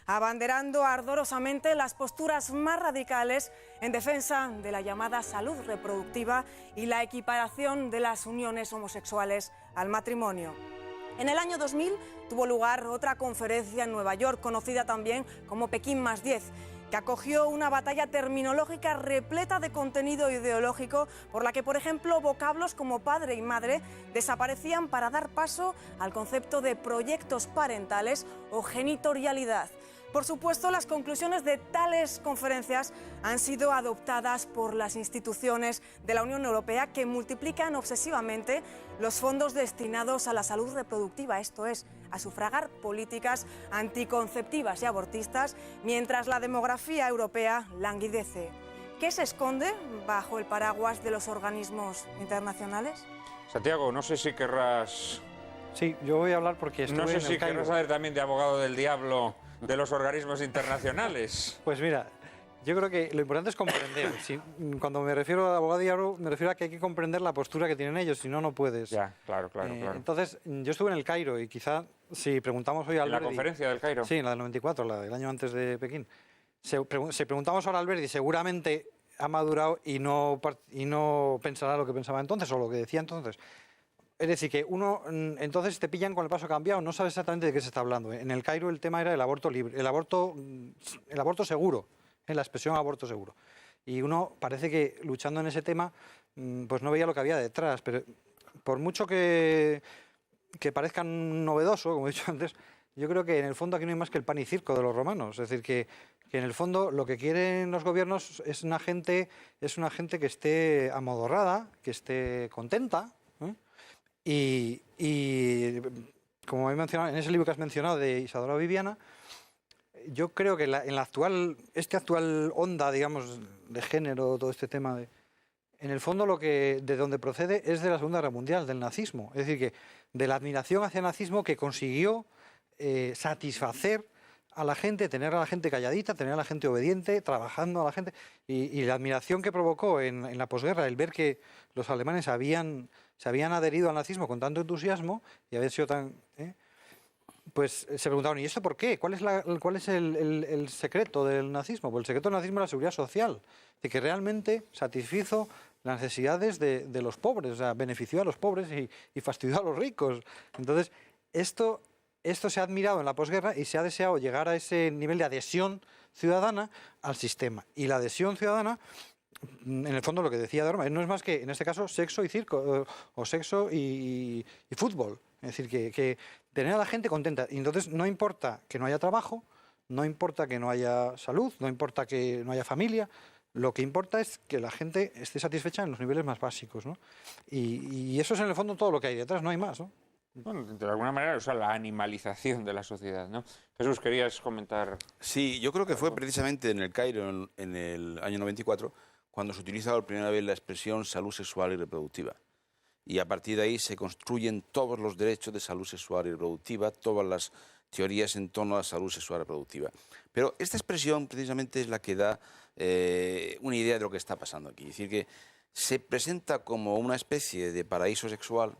abanderando ardorosamente las posturas más radicales en defensa de la llamada salud reproductiva y la equiparación de las uniones homosexuales al matrimonio. En el año 2000 tuvo lugar otra conferencia en Nueva York, conocida también como Pekín +10, que acogió una batalla terminológica repleta de contenido ideológico por la que, por ejemplo, vocablos como padre y madre desaparecían para dar paso al concepto de proyectos parentales o genitorialidad. Por supuesto, las conclusiones de tales conferencias han sido adoptadas por las instituciones de la Unión Europea, que multiplican obsesivamente los fondos destinados a la salud reproductiva, esto es, a sufragar políticas anticonceptivas y abortistas, mientras la demografía europea languidece. ¿Qué se esconde bajo el paraguas de los organismos internacionales? Santiago, no sé si querrás... Sí, yo voy a hablar porque estuve No sé en si el Cairo. querrás saber también de abogado del diablo de los organismos internacionales. Pues mira, yo creo que lo importante es comprender. Cuando me refiero a abogado diablo, me refiero a que hay que comprender la postura que tienen ellos, si no, no puedes. Ya, claro. Entonces, yo estuve en el Cairo y quizá si preguntamos hoy a ¿En la Alberdi... conferencia del Cairo? Sí, en la del 94, la del año antes de Pekín. Si preguntamos ahora a Alberdi, seguramente ha madurado y no pensará lo que pensaba entonces o lo que decía entonces. Es decir, que uno, entonces te pillan con el paso cambiado, no sabes exactamente de qué se está hablando. En el Cairo el tema era el aborto libre, el aborto seguro, la expresión aborto seguro. Y uno parece que luchando en ese tema, pues no veía lo que había detrás, pero por mucho que parezca novedoso, como he dicho antes, yo creo que en el fondo aquí no hay más que el pan y circo de los romanos. Es decir, que en el fondo lo que quieren los gobiernos es una gente que esté amodorrada, que esté contenta, ¿eh? Y como he mencionado, en ese libro que has mencionado de Isadora Viviana, yo creo que en la actual onda, digamos, de género, todo este tema, en el fondo de donde procede es de la Segunda Guerra Mundial, del nazismo. Es decir, que de la admiración hacia el nazismo que consiguió satisfacer a la gente, tener a la gente calladita, tener a la gente obediente, trabajando a la gente, y la admiración que provocó en la posguerra el ver que los alemanes se habían adherido al nazismo con tanto entusiasmo y habían sido tan... pues se preguntaron, ¿y esto por qué? ¿Cuál es el secreto del nazismo? Pues el secreto del nazismo es la seguridad social, de que realmente satisfizo las necesidades de los pobres, o sea, benefició a los pobres y fastidió a los ricos. Entonces, esto se ha admirado en la posguerra y se ha deseado llegar a ese nivel de adhesión ciudadana al sistema. Y la adhesión ciudadana, en el fondo lo que decía Dorma, no es más que, en este caso, sexo y circo, o sexo y fútbol. Es decir, que tener a la gente contenta. Y entonces no importa que no haya trabajo, no importa que no haya salud, no importa que no haya familia, lo que importa es que la gente esté satisfecha en los niveles más básicos, ¿no? Y eso es en el fondo todo lo que hay detrás, no hay más, ¿no? Bueno, de alguna manera, o sea, la animalización de la sociedad, ¿no? Jesús, ¿querías comentar? Sí, yo creo que fue precisamente en el Cairo, en el año 94, cuando se utiliza por primera vez la expresión salud sexual y reproductiva. Y a partir de ahí se construyen todos los derechos de salud sexual y reproductiva, todas las teorías en torno a la salud sexual y reproductiva. Pero esta expresión precisamente es la que da una idea de lo que está pasando aquí. Es decir, que se presenta como una especie de paraíso sexual.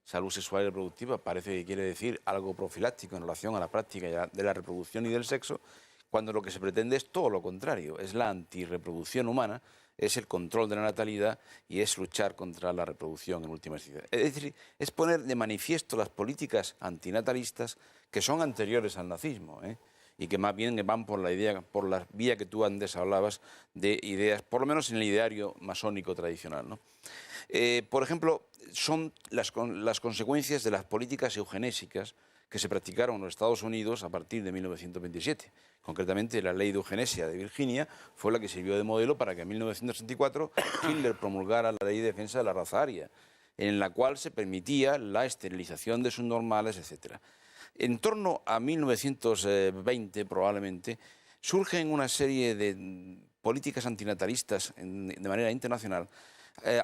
Salud sexual y reproductiva parece que quiere decir algo profiláctico en relación a la práctica de la reproducción y del sexo, cuando lo que se pretende es todo lo contrario, es la antirreproducción humana, es el control de la natalidad y es luchar contra la reproducción en última instancia. Es decir, es poner de manifiesto las políticas antinatalistas que son anteriores al nazismo, y que más bien van por la vía que tú antes hablabas de ideas, por lo menos en el ideario masónico tradicional, ¿no? Por ejemplo, son las consecuencias de las políticas eugenésicas que se practicaron en los Estados Unidos a partir de 1927. Concretamente, la ley de eugenesia de Virginia fue la que sirvió de modelo para que en 1964 Hitler promulgara la ley de defensa de la raza aria, en la cual se permitía la esterilización de subnormales, etc. En torno a 1920, probablemente, surgen una serie de políticas antinatalistas de manera internacional,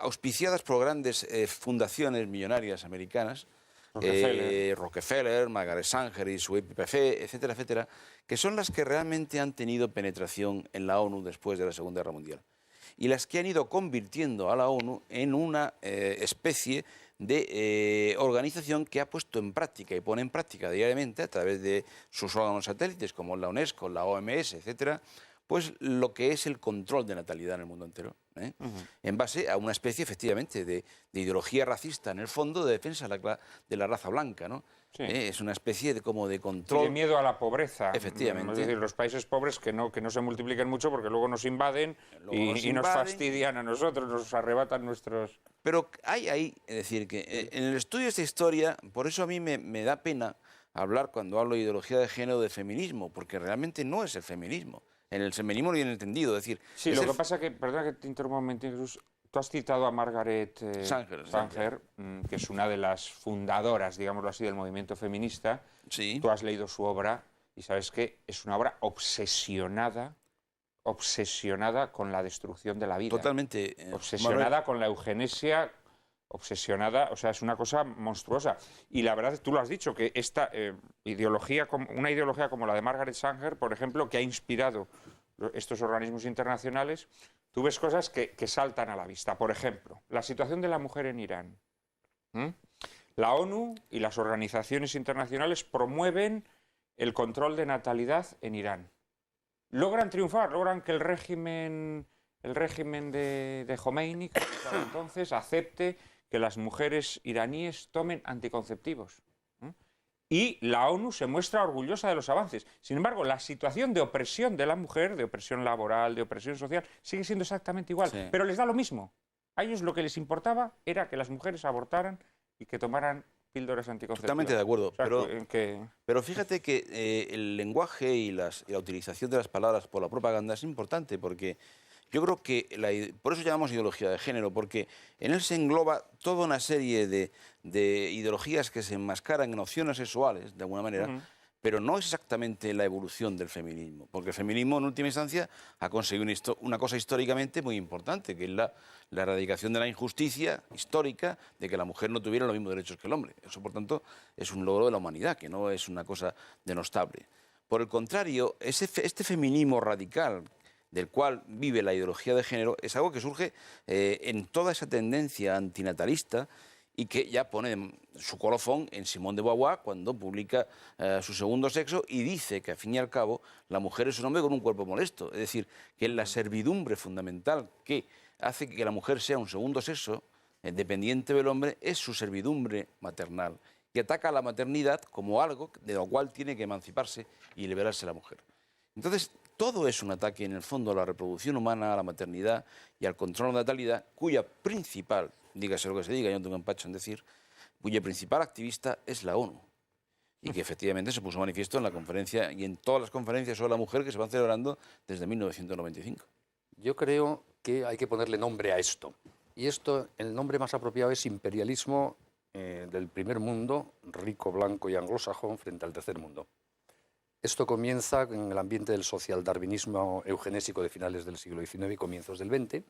auspiciadas por grandes fundaciones millonarias americanas, Rockefeller, Margaret Sanger y su EPP, etcétera, etcétera, que son las que realmente han tenido penetración en la ONU después de la Segunda Guerra Mundial y las que han ido convirtiendo a la ONU en una especie de organización que ha puesto en práctica y pone en práctica diariamente a través de sus órganos satélites como la UNESCO, la OMS, etcétera, pues lo que es el control de natalidad en el mundo entero, en base a una especie, efectivamente, de ideología racista, en el fondo, de defensa de la raza blanca, ¿no? Sí. Es una especie de, como de control. Y de miedo a la pobreza. Efectivamente. Es decir, los países pobres que no se multipliquen mucho porque luego nos invaden y nos fastidian a nosotros, nos arrebatan nuestros... Pero hay ahí, es decir, que en el estudio de esta historia, por eso a mí me da pena hablar cuando hablo de ideología de género de feminismo, porque realmente no es el feminismo. En el feminismo lo bien entendido, es decir... Sí, lo que pasa es que, perdona que te interrumpa un momento, Jesús, tú has citado a Margaret Sanger, que es una de las fundadoras, digámoslo así, del movimiento feminista. Sí. Tú has leído su obra y sabes que es una obra obsesionada con la destrucción de la vida. Totalmente. Obsesionada con la eugenesia, obsesionada, o sea, es una cosa monstruosa. Y la verdad, tú lo has dicho, que esta una ideología como la de Margaret Sanger, por ejemplo, que ha inspirado estos organismos internacionales, tú ves cosas que saltan a la vista. Por ejemplo, la situación de la mujer en Irán. La ONU y las organizaciones internacionales promueven el control de natalidad en Irán. Logran triunfar, logran que el régimen de Khomeini, que estaba entonces, acepte que las mujeres iraníes tomen anticonceptivos. Y la ONU se muestra orgullosa de los avances. Sin embargo, la situación de opresión de la mujer, de opresión laboral, de opresión social, sigue siendo exactamente igual. Sí. Pero les da lo mismo. A ellos lo que les importaba era que las mujeres abortaran y que tomaran píldoras anticonceptivas. Totalmente de acuerdo. O sea, pero fíjate que el lenguaje y la utilización de las palabras por la propaganda es importante, porque yo creo que, por eso llamamos ideología de género, porque en él se engloba toda una serie de ideologías que se enmascaran en opciones sexuales, de alguna manera, pero no es exactamente la evolución del feminismo, porque el feminismo, en última instancia, ha conseguido una cosa históricamente muy importante, que es la erradicación de la injusticia histórica de que la mujer no tuviera los mismos derechos que el hombre. Eso, por tanto, es un logro de la humanidad, que no es una cosa denostable. Por el contrario, este feminismo radical, del cual vive la ideología de género, es algo que surge en toda esa tendencia antinatalista y que ya pone su colofón en Simone de Beauvoir cuando publica Su segundo sexo y dice que, al fin y al cabo, la mujer es un hombre con un cuerpo molesto. Es decir, que la servidumbre fundamental que hace que la mujer sea un segundo sexo, dependiente del hombre, es su servidumbre maternal. Y ataca a la maternidad como algo de lo cual tiene que emanciparse y liberarse la mujer. Entonces, todo es un ataque, en el fondo, a la reproducción humana, a la maternidad y al control de la natalidad, cuya principal, dígase lo que se diga, yo no tengo empacho en decir, cuya principal activista es la ONU. Y que efectivamente se puso manifiesto en la conferencia y en todas las conferencias sobre la mujer que se van celebrando desde 1995. Yo creo que hay que ponerle nombre a esto. Y esto, el nombre más apropiado es imperialismo del primer mundo, rico, blanco y anglosajón, frente al tercer mundo. Esto comienza en el ambiente del socialdarwinismo eugenésico de finales del siglo XIX y comienzos del XX.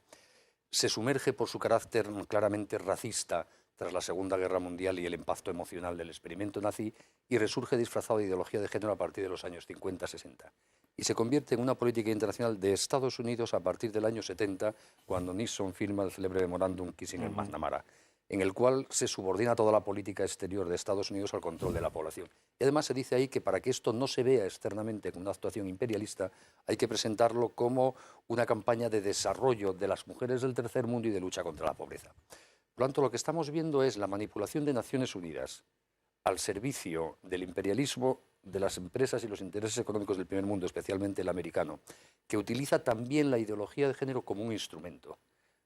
Se sumerge por su carácter claramente racista tras la Segunda Guerra Mundial y el impacto emocional del experimento nazi y resurge disfrazado de ideología de género a partir de los años 50-60. Y se convierte en una política internacional de Estados Unidos a partir del año 70, cuando Nixon firma el célebre memorándum Kissinger-McNamara, en el cual se subordina toda la política exterior de Estados Unidos al control de la población. Y además se dice ahí que para que esto no se vea externamente como una actuación imperialista, hay que presentarlo como una campaña de desarrollo de las mujeres del tercer mundo y de lucha contra la pobreza. Por lo tanto, lo que estamos viendo es la manipulación de Naciones Unidas al servicio del imperialismo de las empresas y los intereses económicos del primer mundo, especialmente el americano, que utiliza también la ideología de género como un instrumento.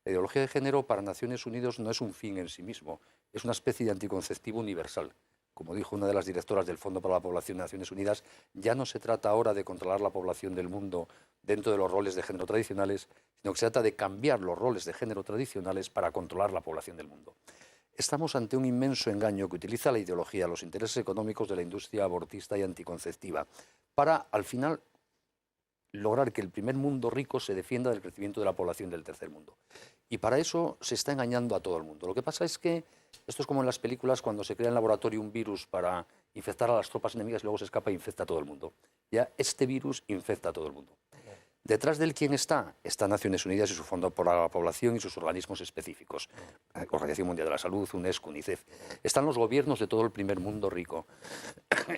La ideología de género para Naciones Unidas no es un fin en sí mismo, es una especie de anticonceptivo universal. Como dijo una de las directoras del Fondo para la Población de Naciones Unidas, ya no se trata ahora de controlar la población del mundo dentro de los roles de género tradicionales, sino que se trata de cambiar los roles de género tradicionales para controlar la población del mundo. Estamos ante un inmenso engaño que utiliza la ideología, los intereses económicos de la industria abortista y anticonceptiva, para, al final, lograr que el primer mundo rico se defienda del crecimiento de la población del tercer mundo. Y para eso se está engañando a todo el mundo. Lo que pasa es que esto es como en las películas cuando se crea en laboratorio un virus para infectar a las tropas enemigas y luego se escapa e infecta a todo el mundo. Ya este virus infecta a todo el mundo. Detrás del quién está Naciones Unidas y su Fondo para la Población y sus organismos específicos. Organización Mundial de la Salud, UNESCO, UNICEF. Están los gobiernos de todo el primer mundo rico.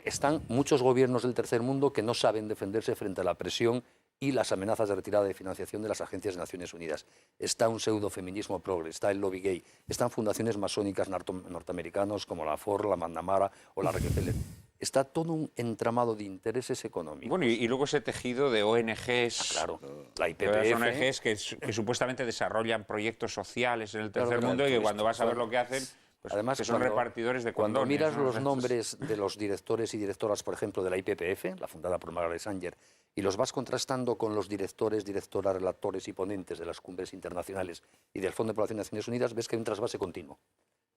Están muchos gobiernos del tercer mundo que no saben defenderse frente a la presión y las amenazas de retirada de financiación de las agencias de Naciones Unidas. Está un pseudofeminismo progre, está el lobby gay, están fundaciones masónicas norteamericanas como la Ford, la Mandamara o la Rockefeller. Está todo un entramado de intereses económicos. Bueno, y luego ese tejido de ONGs. Claro, la Las IPPF. ONGs que supuestamente desarrollan proyectos sociales en el tercer mundo y que cuando vas a ver lo que hacen, pues además, que son repartidores de condones. Cuando miras ¿no? los nombres de los directores y directoras, por ejemplo, de la IPPF, la fundada por Margaret Sanger, y los vas contrastando con los directores, directoras, relatores y ponentes de las cumbres internacionales y del Fondo de Población de Naciones Unidas, ves que hay un trasvase continuo.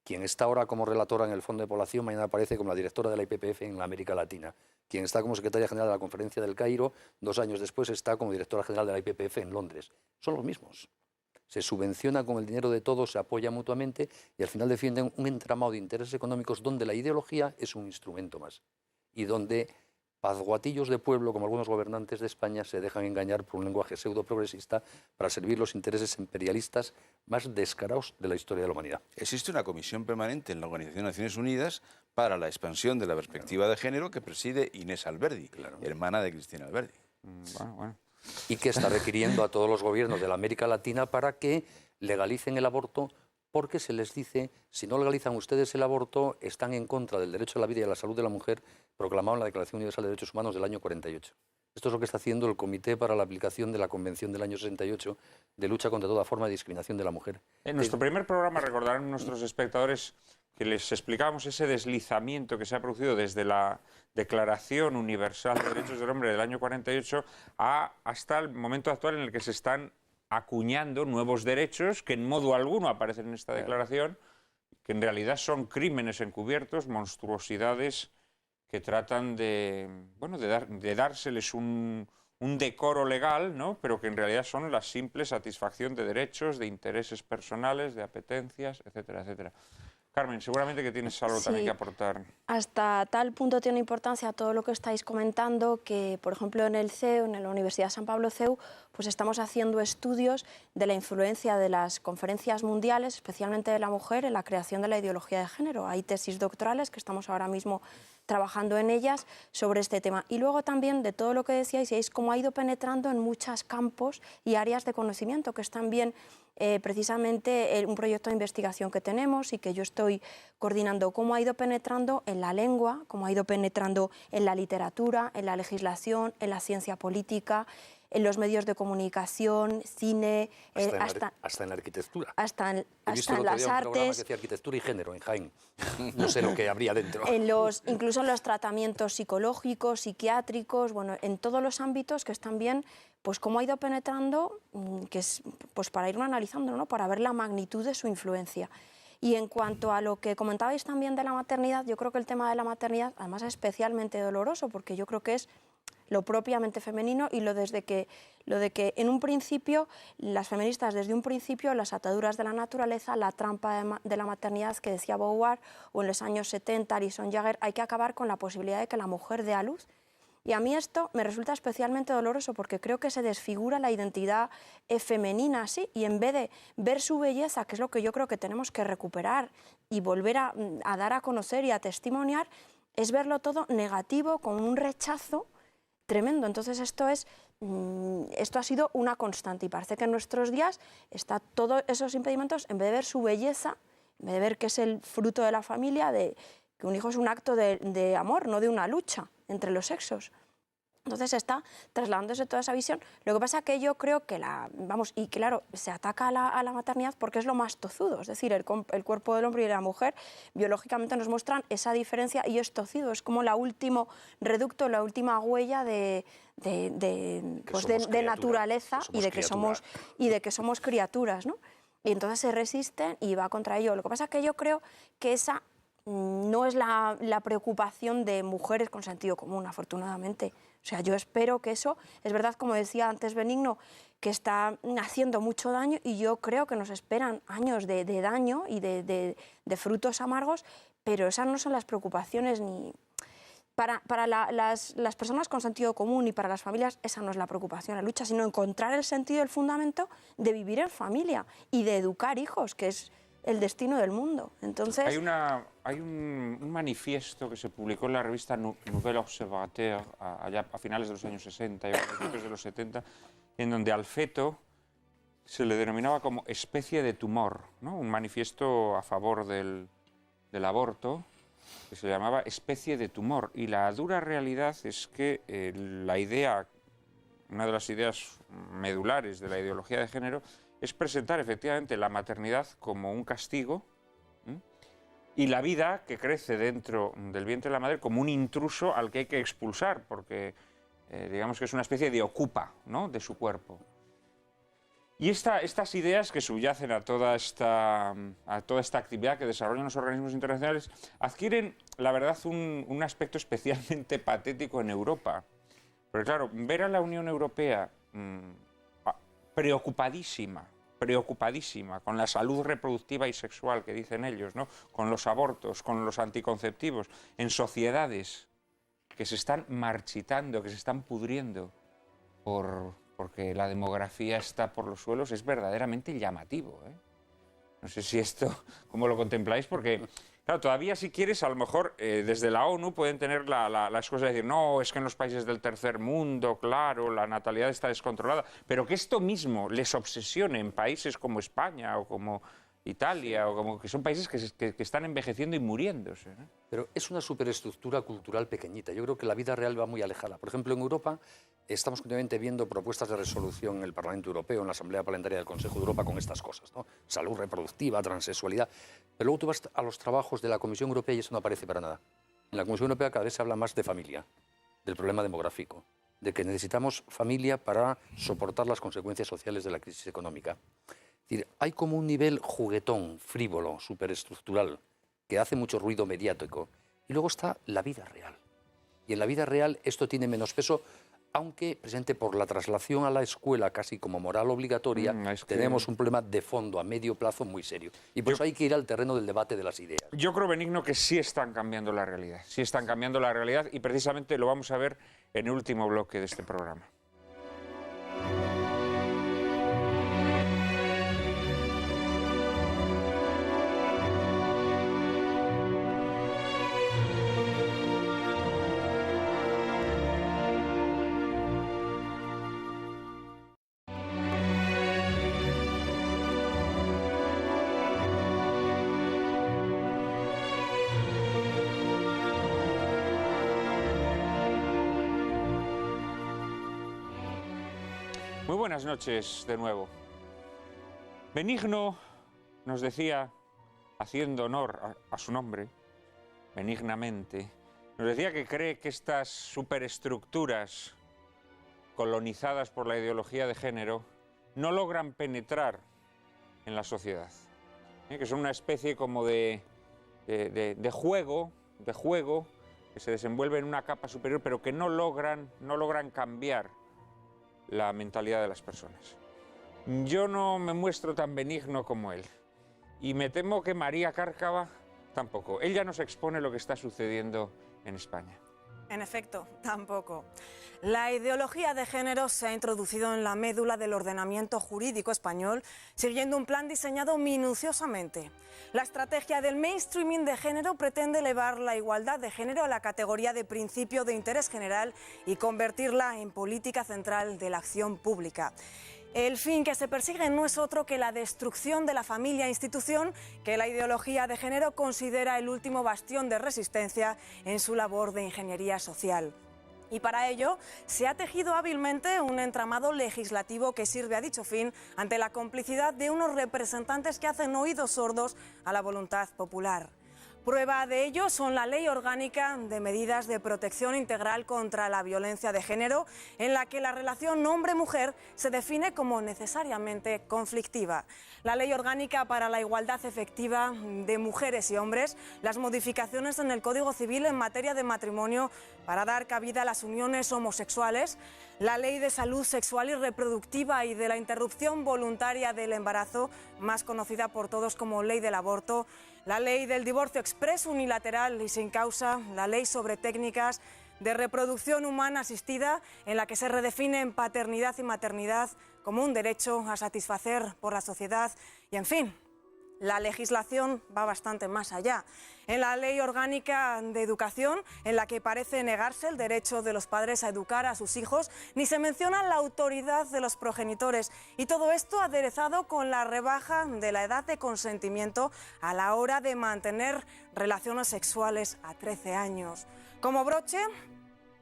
Quien está ahora como relatora en el Fondo de Población, mañana aparece como la directora de la IPPF en la América Latina. Quien está como secretaria general de la Conferencia del Cairo, 2 años después está como directora general de la IPPF en Londres. Son los mismos. Se subvenciona con el dinero de todos, se apoya mutuamente y al final defienden un entramado de intereses económicos donde la ideología es un instrumento más y donde pazguatillos de pueblo, como algunos gobernantes de España, se dejan engañar por un lenguaje pseudo-progresista para servir los intereses imperialistas más descarados de la historia de la humanidad. Existe una comisión permanente en la Organización de Naciones Unidas para la expansión de la perspectiva de género que preside Inés Alberdi, hermana de Cristina Alberdi. Bueno. Y que está requiriendo a todos los gobiernos de la América Latina para que legalicen el aborto, porque se les dice, si no legalizan ustedes el aborto, están en contra del derecho a la vida y a la salud de la mujer proclamado en la Declaración Universal de Derechos Humanos del año 48. Esto es lo que está haciendo el Comité para la Aplicación de la Convención del año 68 de lucha contra toda forma de discriminación de la mujer. En nuestro primer programa recordarán nuestros espectadores que les explicábamos ese deslizamiento que se ha producido desde la Declaración Universal de Derechos del Hombre del año 48 hasta el momento actual en el que se están acuñando nuevos derechos que en modo alguno aparecen en esta declaración, que en realidad son crímenes encubiertos, monstruosidades que tratan de dárseles un decoro legal, ¿no? Pero que en realidad son la simple satisfacción de derechos, de intereses personales, de apetencias, etcétera, etcétera. Carmen, seguramente que tienes algo también que aportar. Hasta tal punto tiene importancia todo lo que estáis comentando que, por ejemplo, en el CEU, en la Universidad San Pablo CEU, pues estamos haciendo estudios de la influencia de las conferencias mundiales, especialmente de la mujer, en la creación de la ideología de género. Hay tesis doctorales que estamos ahora mismo trabajando en ellas sobre este tema. Y luego también de todo lo que decíais, y es cómo ha ido penetrando en muchos campos y áreas de conocimiento, que es también precisamente un proyecto de investigación que tenemos y que yo estoy coordinando, cómo ha ido penetrando en la lengua, cómo ha ido penetrando en la literatura, en la legislación, en la ciencia política, en los medios de comunicación, cine, hasta en la arquitectura. Hasta en las un programa artes. que decía arquitectura y género en Jaén. No sé lo que habría dentro. Incluso en los tratamientos psicológicos, psiquiátricos, bueno, en todos los ámbitos que están bien, pues cómo ha ido penetrando, que es pues para irlo analizando, ¿no? Para ver la magnitud de su influencia. Y en cuanto a lo que comentabais también de la maternidad, yo creo que el tema de la maternidad, además, es especialmente doloroso, porque yo creo que es lo propiamente femenino y lo de que en un principio, las feministas desde un principio, las ataduras de la naturaleza, la trampa de la maternidad que decía Beauvoir, o en los años 70 Alison Jagger, hay que acabar con la posibilidad de que la mujer dé a luz. Y a mí esto me resulta especialmente doloroso porque creo que se desfigura la identidad femenina así, y en vez de ver su belleza, que es lo que yo creo que tenemos que recuperar y volver a dar a conocer y a testimoniar, es verlo todo negativo, con un rechazo tremendo. Entonces esto ha sido una constante y parece que en nuestros días está todos esos impedimentos, en vez de ver su belleza, en vez de ver que es el fruto de la familia, de que un hijo es un acto de amor, no de una lucha entre los sexos. Entonces está trasladándose toda esa visión. Lo que pasa es que yo creo que y claro, se ataca a la maternidad porque es lo más tozudo. Es decir, el cuerpo del hombre y de la mujer biológicamente nos muestran esa diferencia y es tozudo. Es como el último reducto, la última huella de naturaleza y de que somos criaturas, ¿no? Y entonces se resisten y va contra ello. Lo que pasa es que yo creo que esa no es la preocupación de mujeres con sentido común, afortunadamente. O sea, yo espero que eso, es verdad, como decía antes Benigno, que está haciendo mucho daño y yo creo que nos esperan años de daño y de frutos amargos, pero esas no son las preocupaciones ni... Para las personas con sentido común y para las familias esa no es la preocupación, la lucha, sino encontrar el sentido, el fundamento de vivir en familia y de educar hijos, que es el destino del mundo. Entonces... Hay un manifiesto que se publicó en la revista Nouvel Observateur allá a finales de los años 60 y a principios de los 70, en donde al feto se le denominaba como especie de tumor, ¿no? Un manifiesto a favor del aborto, que se llamaba especie de tumor. Y la dura realidad es que una de las ideas medulares de la ideología de género es presentar efectivamente la maternidad como un castigo, ¿sí? Y la vida que crece dentro del vientre de la madre como un intruso al que hay que expulsar, porque digamos que es una especie de ocupa, ¿no?, de su cuerpo. Y estas ideas que subyacen a toda esta actividad que desarrollan los organismos internacionales adquieren, la verdad, un aspecto especialmente patético en Europa. Porque claro, ver a la Unión Europea preocupadísima con la salud reproductiva y sexual, que dicen ellos, ¿no?, con los abortos, con los anticonceptivos, en sociedades que se están marchitando, que se están pudriendo porque la demografía está por los suelos, es verdaderamente llamativo, ¿eh? No sé si esto, ¿cómo lo contempláis? Porque, claro, todavía si quieres, a lo mejor desde la ONU pueden tener la excusa de decir, no, es que en los países del tercer mundo, claro, la natalidad está descontrolada, pero que esto mismo les obsesione en países como España o como Italia, o como que son países que están envejeciendo y muriéndose, ¿no? Pero es una superestructura cultural pequeñita. Yo creo que la vida real va muy alejada. Por ejemplo, en Europa estamos continuamente viendo propuestas de resolución en el Parlamento Europeo, en la Asamblea Parlamentaria del Consejo de Europa, con estas cosas, ¿no? Salud reproductiva, transexualidad. Pero luego tú vas a los trabajos de la Comisión Europea y eso no aparece para nada. En la Comisión Europea cada vez se habla más de familia, del problema demográfico, de que necesitamos familia para soportar las consecuencias sociales de la crisis económica. Es decir, hay como un nivel juguetón, frívolo, superestructural, que hace mucho ruido mediático. Y luego está la vida real. Y en la vida real esto tiene menos peso, aunque presente por la traslación a la escuela casi como moral obligatoria, tenemos un problema de fondo a medio plazo muy serio. Y por eso hay que ir al terreno del debate de las ideas. Yo creo, Benigno, que sí están cambiando la realidad. Sí están cambiando la realidad y precisamente lo vamos a ver en el último bloque de este programa. Muy buenas noches de nuevo. Benigno nos decía, haciendo honor a su nombre, benignamente, nos decía que cree que estas superestructuras colonizadas por la ideología de género no logran penetrar en la sociedad, que son una especie como de juego que se desenvuelve en una capa superior, pero que no logran cambiar la mentalidad de las personas. Yo no me muestro tan benigno como él y me temo que María Cárcava tampoco. Ella nos expone lo que está sucediendo en España. En efecto, tampoco. La ideología de género se ha introducido en la médula del ordenamiento jurídico español, siguiendo un plan diseñado minuciosamente. La estrategia del mainstreaming de género pretende elevar la igualdad de género a la categoría de principio de interés general y convertirla en política central de la acción pública. El fin que se persigue no es otro que la destrucción de la familia e institución que la ideología de género considera el último bastión de resistencia en su labor de ingeniería social. Y para ello se ha tejido hábilmente un entramado legislativo que sirve a dicho fin ante la complicidad de unos representantes que hacen oídos sordos a la voluntad popular. Prueba de ello son la Ley Orgánica de Medidas de Protección Integral contra la Violencia de Género, en la que la relación hombre-mujer se define como necesariamente conflictiva. La Ley Orgánica para la Igualdad Efectiva de Mujeres y Hombres, las modificaciones en el Código Civil en materia de matrimonio para dar cabida a las uniones homosexuales, la Ley de Salud Sexual y Reproductiva y de la Interrupción Voluntaria del Embarazo, más conocida por todos como Ley del Aborto, la Ley del Divorcio Exprés, Unilateral y sin causa, la Ley sobre Técnicas de Reproducción Humana Asistida, en la que se redefinen paternidad y maternidad como un derecho a satisfacer por la sociedad y, en fin, la legislación va bastante más allá. En la Ley Orgánica de Educación, en la que parece negarse el derecho de los padres a educar a sus hijos, ni se menciona la autoridad de los progenitores. Y todo esto aderezado con la rebaja de la edad de consentimiento a la hora de mantener relaciones sexuales a 13 años. Como broche,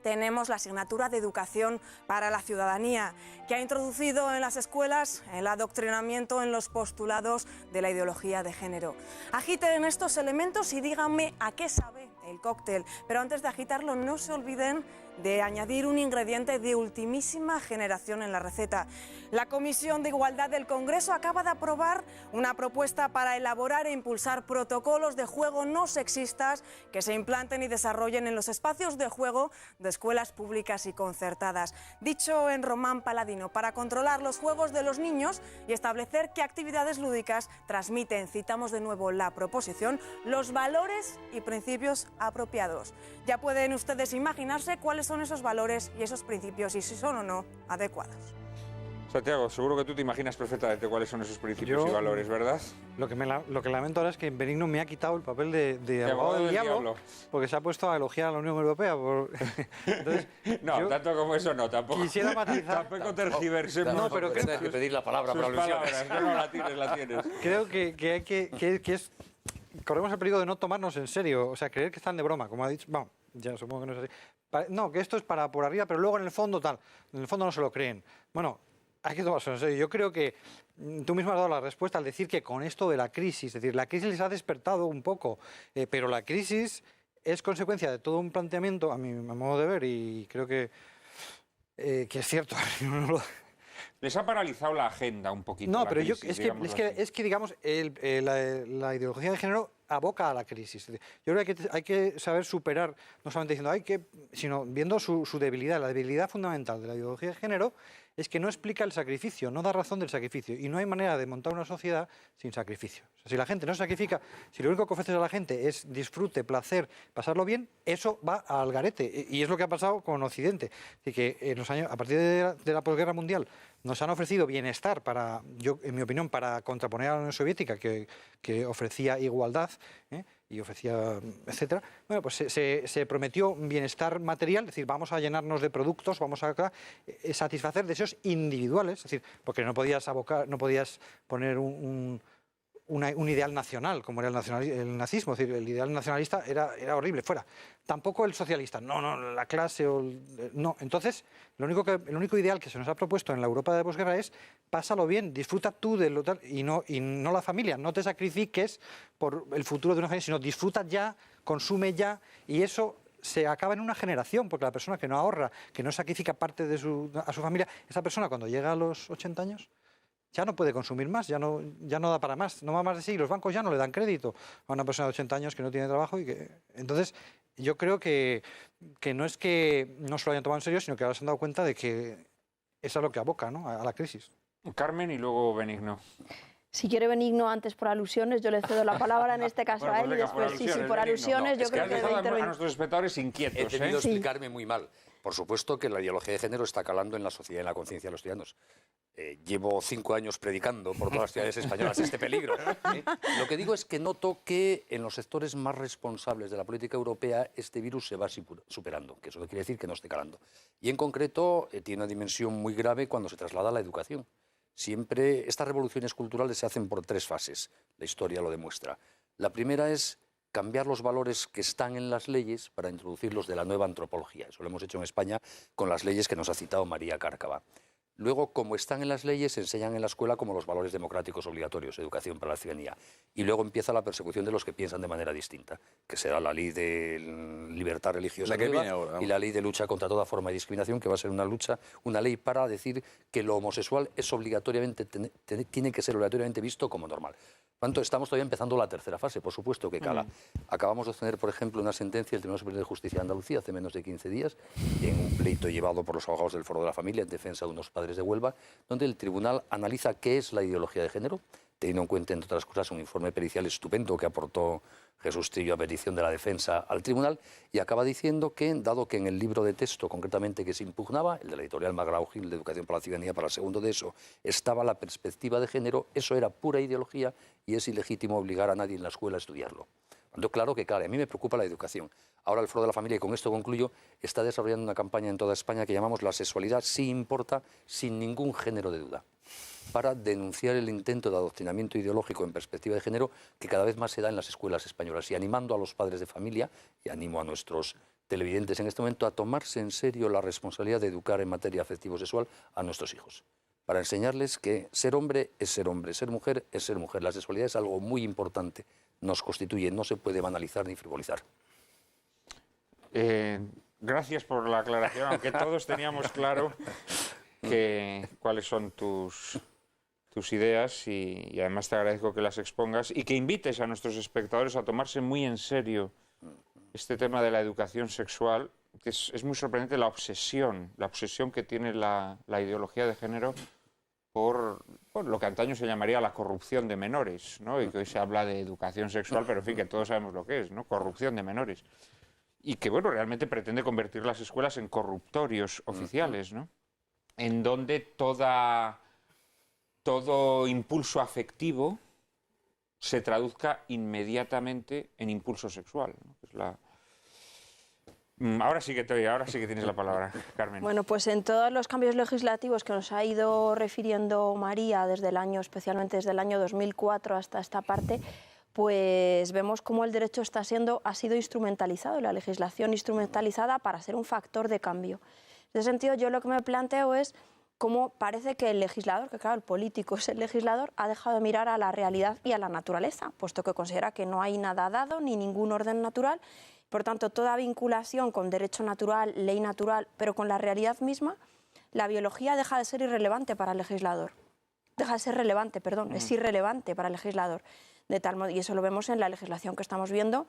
tenemos la asignatura de Educación para la Ciudadanía, que ha introducido en las escuelas el adoctrinamiento en los postulados de la ideología de género. Agiten estos elementos y díganme a qué sabe el cóctel, pero antes de agitarlo no se olviden de añadir un ingrediente de ultimísima generación en la receta. La Comisión de Igualdad del Congreso acaba de aprobar una propuesta para elaborar e impulsar protocolos de juego no sexistas que se implanten y desarrollen en los espacios de juego de escuelas públicas y concertadas. Dicho en román paladino, para controlar los juegos de los niños y establecer qué actividades lúdicas transmiten, citamos de nuevo la proposición, los valores y principios apropiados. Ya pueden ustedes imaginarse cuáles son esos valores y esos principios y si son o no adecuados. Santiago, seguro que tú te imaginas perfectamente cuáles son esos principios y valores, ¿verdad? Lo que lamento ahora es que Benigno me ha quitado el papel de abogado del diablo, porque se ha puesto a elogiar a la Unión Europea. Entonces, no, tanto como eso no, tampoco. Quisiera matizar. Tampoco tergiversemos. No, pero que tienes que pedir la palabra para alusiones. No la tienes. Creo que es... Corremos el peligro de no tomarnos en serio, o sea, creer que están de broma, como ha dicho... Bueno, ya supongo que no es así. No, que esto es para por arriba, pero luego en el fondo tal. En el fondo no se lo creen. Bueno, hay que tomarse en serio. Yo creo que tú mismo has dado la respuesta al decir que con esto de la crisis, es decir, la crisis les ha despertado un poco, pero la crisis es consecuencia de todo un planteamiento, a mi modo de ver, y creo que es cierto. Les ha paralizado la agenda un poquito. No, pero crisis, es que digamos, la ideología de género aboca a la crisis. Yo creo que hay que saber superar, no solamente diciendo sino viendo su debilidad. La debilidad fundamental de la ideología de género es que no explica el sacrificio, no da razón del sacrificio. Y no hay manera de montar una sociedad sin sacrificio. O sea, si la gente no sacrifica, si lo único que ofreces a la gente es disfrute, placer, pasarlo bien, eso va al garete. Y es lo que ha pasado con Occidente. Así que en los años, a partir de la posguerra mundial, nos han ofrecido bienestar para, en mi opinión, para contraponer a la Unión Soviética, que ofrecía igualdad y ofrecía, etcétera. Bueno, pues se prometió bienestar material, es decir, vamos a llenarnos de productos, vamos a satisfacer deseos individuales, es decir, porque no podías poner un ideal nacional, como era el nazismo, es decir, el ideal nacionalista era horrible, fuera. Tampoco el socialista, no, la clase, no. Entonces, el único ideal que se nos ha propuesto en la Europa de posguerra es pásalo bien, disfruta tú de lo tal, y no la familia, no te sacrifiques por el futuro de una familia, sino disfruta ya, consume ya, y eso se acaba en una generación, porque la persona que no ahorra, que no sacrifica parte a su familia, esa persona cuando llega a los 80 años, ya no puede consumir más, ya no da para más, no va más de sí, los bancos ya no le dan crédito a una persona de 80 años que no tiene trabajo entonces yo creo que no es que no se lo hayan tomado en serio, sino que ahora se han dado cuenta de que eso es lo que aboca, ¿no?, a la crisis. Carmen y luego Benigno. Si quiere Benigno antes por alusiones, yo le cedo la palabra en este caso a él y después por alusiones, yo creo que debe intervenir. A nuestros espectadores inquietos. He tenido que explicarme muy mal. Por supuesto que la ideología de género está calando en la sociedad y en la conciencia de los ciudadanos. Llevo 5 años predicando por todas las ciudades españolas este peligro. Lo que digo es que noto que en los sectores más responsables de la política europea este virus se va superando, que eso no quiere decir que no esté calando. Y en concreto tiene una dimensión muy grave cuando se traslada a la educación. Siempre estas revoluciones culturales se hacen por 3 fases, la historia lo demuestra. La primera es cambiar los valores que están en las leyes para introducirlos de la nueva antropología. Eso lo hemos hecho en España con las leyes que nos ha citado María Cárcava. Luego, como están en las leyes, se enseñan en la escuela como los valores democráticos obligatorios, educación para la ciudadanía. Y luego empieza la persecución de los que piensan de manera distinta, que será la ley de libertad religiosa La que viene ahora, y la ley de lucha contra toda forma de discriminación, que va a ser una ley para decir que lo homosexual es obligatoriamente, tiene que ser obligatoriamente visto como normal. Por tanto, estamos todavía empezando la tercera fase, por supuesto que cala. Acabamos de obtener, por ejemplo, una sentencia del Tribunal Superior de Justicia de Andalucía hace menos de 15 días, en un pleito llevado por los abogados del Foro de la Familia en defensa de unos padres de Huelva, donde el tribunal analiza qué es la ideología de género, teniendo en cuenta, entre otras cosas, un informe pericial estupendo que aportó Jesús Trillo a petición de la defensa al tribunal, y acaba diciendo que, dado que en el libro de texto concretamente que se impugnaba, el de la editorial Magrao Gil de Educación para la Ciudadanía para el segundo de eso, estaba la perspectiva de género, eso era pura ideología y es ilegítimo obligar a nadie en la escuela a estudiarlo. Cuando, claro que a mí me preocupa la educación. Ahora el Foro de la Familia, y con esto concluyo, está desarrollando una campaña en toda España que llamamos La sexualidad sí importa, sin ningún género de duda, para denunciar el intento de adoctrinamiento ideológico en perspectiva de género que cada vez más se da en las escuelas españolas, y animando a los padres de familia, y animo a nuestros televidentes en este momento, a tomarse en serio la responsabilidad de educar en materia afectivo-sexual a nuestros hijos, para enseñarles que ser hombre, ser mujer es ser mujer. La sexualidad es algo muy importante, nos constituye, no se puede banalizar ni frivolizar. Gracias por la aclaración, aunque todos teníamos claro cuáles son tus ideas y además te agradezco que las expongas y que invites a nuestros espectadores a tomarse muy en serio este tema de la educación sexual, que es muy sorprendente la obsesión que tiene la ideología de género por lo que antaño se llamaría la corrupción de menores, ¿no? Y que hoy se habla de educación sexual, pero en fin, que todos sabemos lo que es, ¿no? Corrupción de menores. Y que, bueno, realmente pretende convertir las escuelas en corruptorios oficiales, ¿no? En donde todo impulso afectivo se traduzca inmediatamente en impulso sexual, ¿no? Ahora sí que tienes la palabra, Carmen. Bueno, pues en todos los cambios legislativos que nos ha ido refiriendo María especialmente desde el año 2004 hasta esta parte, pues vemos cómo el derecho ha sido instrumentalizado, la legislación instrumentalizada para ser un factor de cambio. En ese sentido, yo lo que me planteo es cómo parece que el legislador, que claro, el político es el legislador, ha dejado de mirar a la realidad y a la naturaleza, puesto que considera que no hay nada dado ni ningún orden natural. Por tanto, toda vinculación con derecho natural, ley natural, pero con la realidad misma, la biología deja de ser irrelevante para el legislador. Deja de ser relevante, perdón, es irrelevante para el legislador. De tal modo, y eso lo vemos en la legislación que estamos viendo,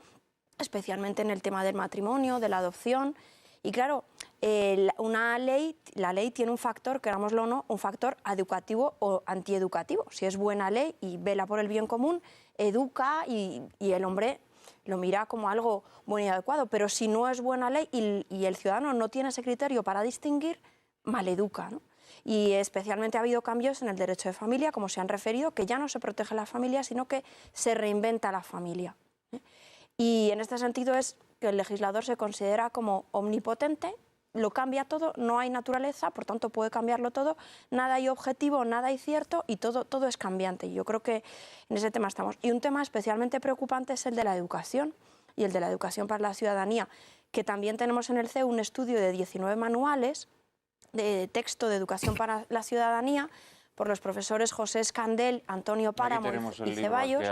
especialmente en el tema del matrimonio, de la adopción. Y claro, la ley tiene un factor, querámoslo o no, un factor educativo o antieducativo. Si es buena ley y vela por el bien común, educa y el hombre lo mira como algo bueno y adecuado. Pero si no es buena ley y el ciudadano no tiene ese criterio para distinguir, maleduca, ¿no? Y especialmente ha habido cambios en el derecho de familia, como se han referido, que ya no se protege la familia, sino que se reinventa la familia. Y en este sentido es que el legislador se considera como omnipotente, lo cambia todo, no hay naturaleza, por tanto puede cambiarlo todo, nada hay objetivo, nada hay cierto y todo es cambiante. Yo creo que en ese tema estamos. Y un tema especialmente preocupante es el de la educación y el de la educación para la ciudadanía, que también tenemos en el CEU un estudio de 19 manuales de texto de educación para la ciudadanía por los profesores José Escandel, Antonio Páramo y Ceballos,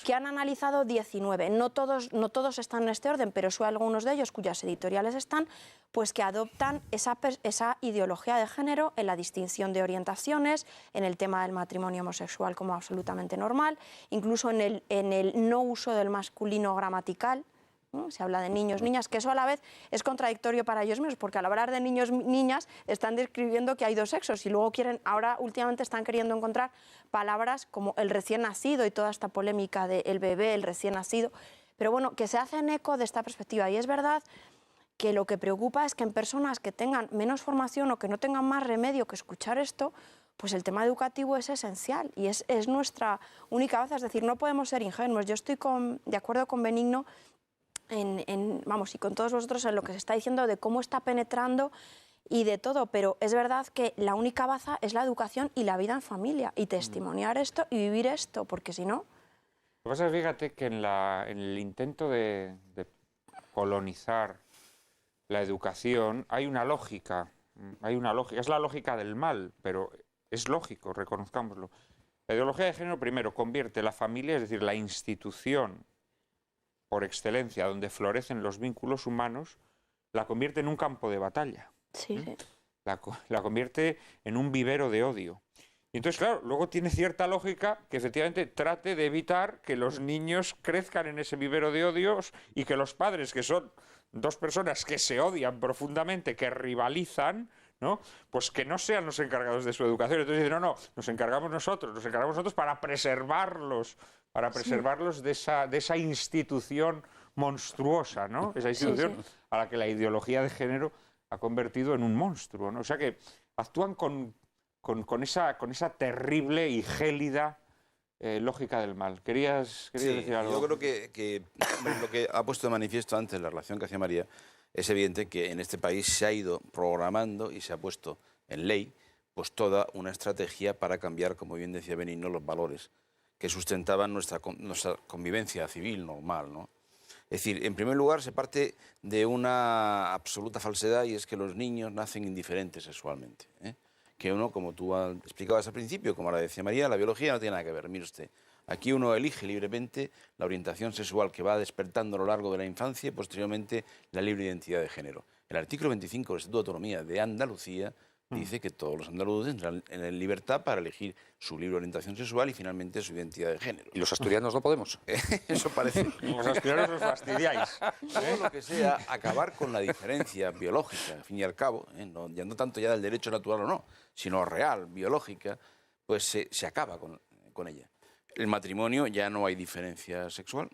que han analizado 19. No todos están en este orden, pero sí algunos de ellos, cuyas editoriales están, pues que adoptan esa ideología de género en la distinción de orientaciones, en el tema del matrimonio homosexual como absolutamente normal, incluso en el no uso del masculino gramatical. ¿No? Se habla de niños, niñas, que eso a la vez es contradictorio para ellos mismos, porque al hablar de niños, niñas, están describiendo que hay dos sexos y luego ahora últimamente están queriendo encontrar palabras como el recién nacido y toda esta polémica del bebé, el recién nacido. Pero bueno, que se hacen eco de esta perspectiva y es verdad que lo que preocupa es que en personas que tengan menos formación o que no tengan más remedio que escuchar esto, pues el tema educativo es esencial y es nuestra única baza, es decir, no podemos ser ingenuos. Yo estoy de acuerdo con Benigno y con todos vosotros en lo que se está diciendo de cómo está penetrando y de todo, pero es verdad que la única baza es la educación y la vida en familia y testimoniar esto y vivir esto, porque si no... Lo que pasa es, fíjate, que en el intento de colonizar la educación hay una lógica Hay una lógica, es la lógica del mal, pero es lógico, reconozcámoslo. La ideología de género, primero, convierte la familia, es decir, la institución por excelencia donde florecen los vínculos humanos, la convierte en un campo de batalla. Sí, sí. La convierte en un vivero de odio. Y entonces, claro, luego tiene cierta lógica que efectivamente trate de evitar que los niños crezcan en ese vivero de odios y que los padres, que son dos personas que se odian profundamente, que rivalizan, ¿no? Pues que no sean los encargados de su educación. Entonces dicen, no, nos encargamos nosotros para preservarlos de esa institución monstruosa, ¿no? Esa institución a la que la ideología de género ha convertido en un monstruo, ¿no? O sea que actúan con esa terrible y gélida lógica del mal. ¿Querías decir algo? Yo creo que lo que ha puesto de manifiesto antes la relación que hacía María, es evidente que en este país se ha ido programando y se ha puesto en ley pues toda una estrategia para cambiar, como bien decía Benigno, los valores que sustentaban nuestra convivencia civil normal, ¿no? Es decir, en primer lugar se parte de una absoluta falsedad, y es que los niños nacen indiferentes sexualmente, ¿eh? Que uno, como tú explicabas al principio, como ahora decía María, la biología no tiene nada que ver. Mire usted, aquí uno elige libremente la orientación sexual que va despertando a lo largo de la infancia y posteriormente la libre identidad de género. El artículo 25 del Estatuto de Autonomía de Andalucía dice que todos los andaluces entran en libertad para elegir su libre orientación sexual y finalmente su identidad de género. ¿Y los asturianos no podemos? Eso parece. Los asturianos os fastidiáis. Todo lo que sea acabar con la diferencia biológica, al fin y al cabo, ya no tanto ya del derecho natural o no, sino real, biológica, pues se acaba con ella. El matrimonio ya no hay diferencia sexual.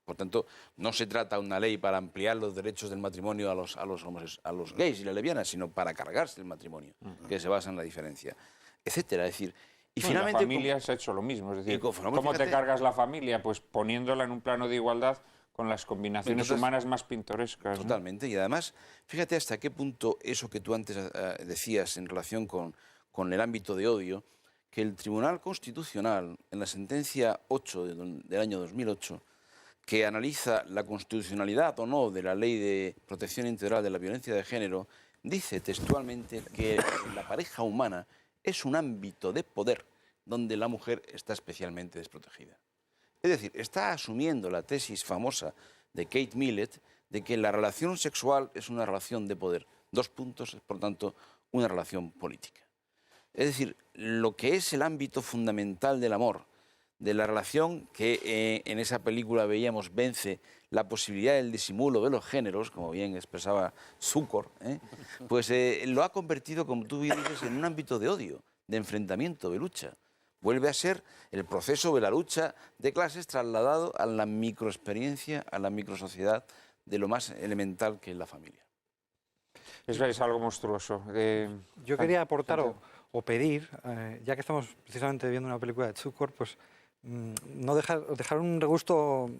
Por tanto, no se trata de una ley para ampliar los derechos del matrimonio a los gays y las lesbianas, sino para cargarse el matrimonio, que se basa en la diferencia, etcétera. Es decir, y finalmente... La familia se ha hecho lo mismo. Es decir, ¿cómo te cargas la familia? Pues poniéndola en un plano de igualdad con las combinaciones humanas más pintorescas. Totalmente. ¿No? Y además, fíjate hasta qué punto eso que tú antes decías en relación con el ámbito de odio, que el Tribunal Constitucional, en la sentencia 8 del año 2008, que analiza la constitucionalidad o no de la Ley de Protección Integral de la Violencia de Género, dice textualmente que la pareja humana es un ámbito de poder donde la mujer está especialmente desprotegida. Es decir, está asumiendo la tesis famosa de Kate Millett de que la relación sexual es una relación de poder. 2 puntos, es por tanto una relación política. Es decir, lo que es el ámbito fundamental del amor, de la relación que en esa película veíamos vence la posibilidad del disimulo de los géneros, como bien expresaba Zukor, pues lo ha convertido, como tú bien dices, en un ámbito de odio, de enfrentamiento, de lucha. Vuelve a ser el proceso de la lucha de clases trasladado a la microexperiencia, a la microsociedad de lo más elemental que es la familia. Es algo monstruoso. Yo quería aportar o pedir, ya que estamos precisamente viendo una película de Zukor, pues no dejar un regusto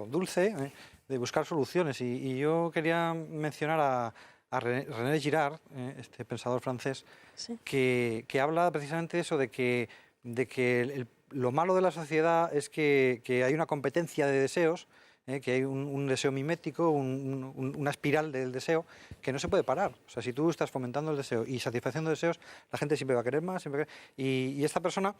dulce, de buscar soluciones. Y yo quería mencionar a René Girard, este pensador francés, Sí. que habla precisamente de eso, de que lo malo de la sociedad es que hay una competencia de deseos, que hay un deseo mimético, una espiral del deseo que no se puede parar. O sea, si tú estás fomentando el deseo y satisfaciendo deseos, la gente siempre va a querer más. Y esta persona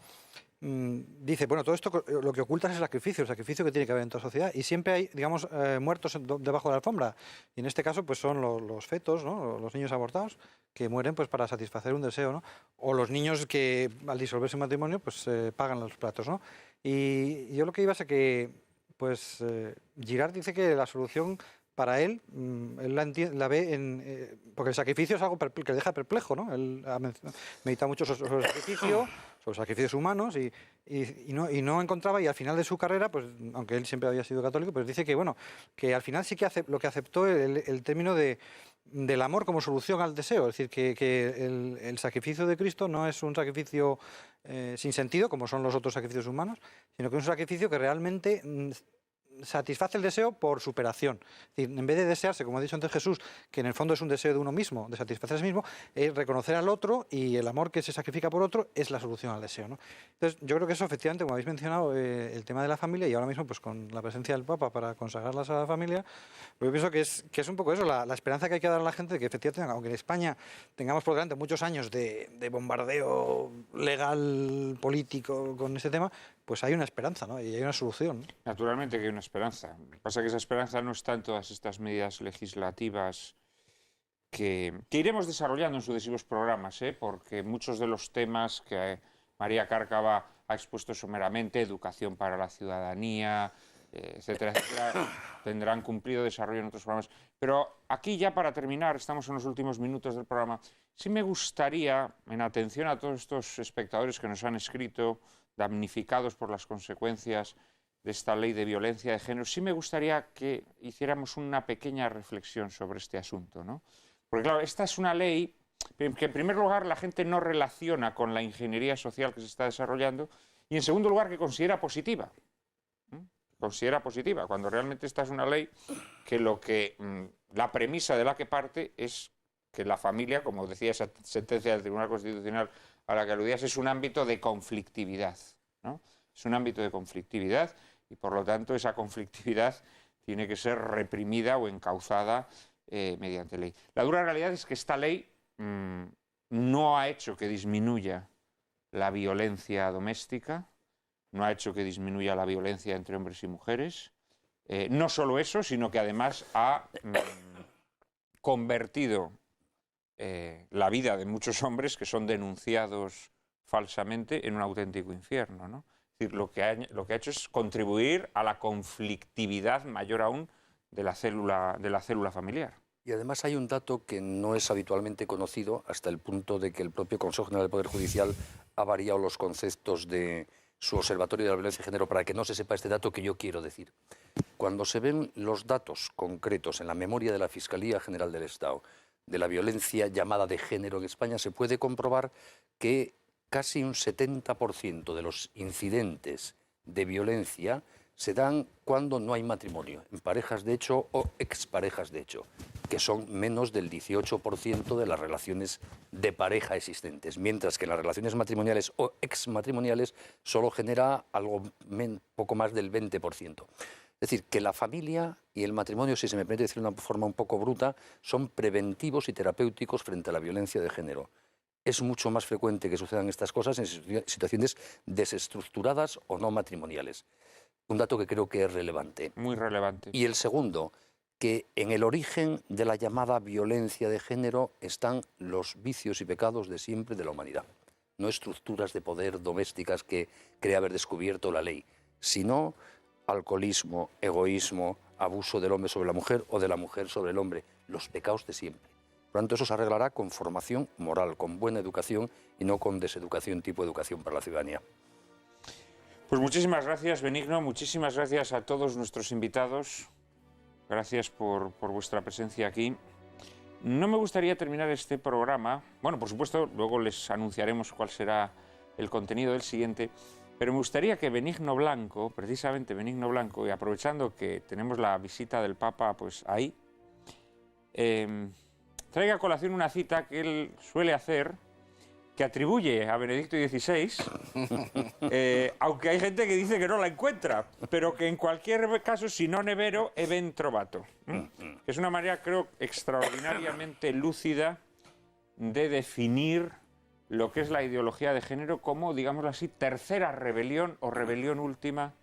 dice, bueno, todo esto lo que oculta es el sacrificio que tiene que haber en toda sociedad. Y siempre hay, digamos, muertos debajo de la alfombra. Y en este caso, pues son los fetos, ¿no? Los niños abortados, que mueren pues para satisfacer un deseo, ¿no? O los niños que al disolverse el matrimonio, pues pagan los platos, ¿no? Y yo lo que iba es a que pues Girard dice que la solución para él, él la ve porque el sacrificio es algo que le deja perplejo, ¿no? Él ha meditado mucho sobre el sacrificio, sobre los sacrificios humanos y no encontraba, y al final de su carrera, pues aunque él siempre había sido católico, pues dice que bueno, que al final sí que lo que aceptó el término del amor como solución al deseo, es decir, que el sacrificio de Cristo no es un sacrificio sin sentido, como son los otros sacrificios humanos, sino que es un sacrificio que realmente satisface el deseo por superación. Es decir, en vez de desearse, como ha dicho antes Jesús, que en el fondo es un deseo de uno mismo, de satisfacer a sí mismo, es reconocer al otro, y el amor que se sacrifica por otro es la solución al deseo, ¿no? Entonces, yo creo que eso, efectivamente, como habéis mencionado, el tema de la familia, y ahora mismo pues con la presencia del Papa para consagrarlas a la familia, yo pienso que es un poco eso, la esperanza que hay que dar a la gente de que efectivamente, aunque en España tengamos por delante muchos años de bombardeo legal, político con ese tema, pues hay una esperanza, ¿no? Y hay una solución, ¿no? Naturalmente que hay una esperanza. Lo que pasa es que esa esperanza no está en todas estas medidas legislativas que iremos desarrollando en sucesivos programas, porque muchos de los temas que María Cárcava ha expuesto someramente, educación para la ciudadanía, etcétera, etcétera, tendrán cumplido desarrollo en otros programas. Pero aquí ya para terminar, estamos en los últimos minutos del programa, sí me gustaría, en atención a todos estos espectadores que nos han escrito, damnificados por las consecuencias de esta ley de violencia de género, sí me gustaría que hiciéramos una pequeña reflexión sobre este asunto, ¿no? Porque claro, esta es una ley que en primer lugar la gente no relaciona con la ingeniería social que se está desarrollando y en segundo lugar que considera positiva. Considera positiva, cuando realmente esta es una ley que la premisa de la que parte es que la familia, como decía esa sentencia del Tribunal Constitucional a la que aludías, es un ámbito de conflictividad, ¿no? Es un ámbito de conflictividad y por lo tanto esa conflictividad tiene que ser reprimida o encauzada mediante ley. La dura realidad es que esta ley no ha hecho que disminuya la violencia doméstica, no ha hecho que disminuya la violencia entre hombres y mujeres. No solo eso, sino que además ha convertido la vida de muchos hombres que son denunciados falsamente en un auténtico infierno, ¿no? Es decir, lo que ha hecho es contribuir a la conflictividad mayor aún de la célula familiar. Y además hay un dato que no es habitualmente conocido hasta el punto de que el propio Consejo General del Poder Judicial ha variado los conceptos de su Observatorio de la Violencia de Género para que no se sepa este dato que yo quiero decir. Cuando se ven los datos concretos en la memoria de la Fiscalía General del Estado de la violencia llamada de género en España, se puede comprobar que casi un 70% de los incidentes de violencia se dan cuando no hay matrimonio, en parejas de hecho o exparejas de hecho, que son menos del 18% de las relaciones de pareja existentes, mientras que en las relaciones matrimoniales o exmatrimoniales solo genera poco más del 20%. Es decir, que la familia y el matrimonio, si se me permite decir de una forma un poco bruta, son preventivos y terapéuticos frente a la violencia de género. Es mucho más frecuente que sucedan estas cosas en situaciones desestructuradas o no matrimoniales. Un dato que creo que es relevante. Muy relevante. Y el segundo, que en el origen de la llamada violencia de género están los vicios y pecados de siempre de la humanidad. No estructuras de poder domésticas que cree haber descubierto la ley, sino alcoholismo, egoísmo, abuso del hombre sobre la mujer o de la mujer sobre el hombre, los pecados de siempre. Por lo tanto, eso se arreglará con formación moral, con buena educación y no con deseducación tipo educación para la ciudadanía. Pues muchísimas gracias, Benigno, muchísimas gracias a todos nuestros invitados. Gracias por vuestra presencia aquí. No me gustaría terminar este programa, bueno, por supuesto, luego les anunciaremos cuál será el contenido del siguiente, pero me gustaría que Benigno Blanco, precisamente Benigno Blanco, y aprovechando que tenemos la visita del Papa pues ahí, traiga a colación una cita que él suele hacer, que atribuye a Benedicto XVI, aunque hay gente que dice que no la encuentra, pero que en cualquier caso, si no nevero, eben trovato. Que es una manera, creo, extraordinariamente lúcida de definir lo que es la ideología de género como, digámoslo así, tercera rebelión o rebelión última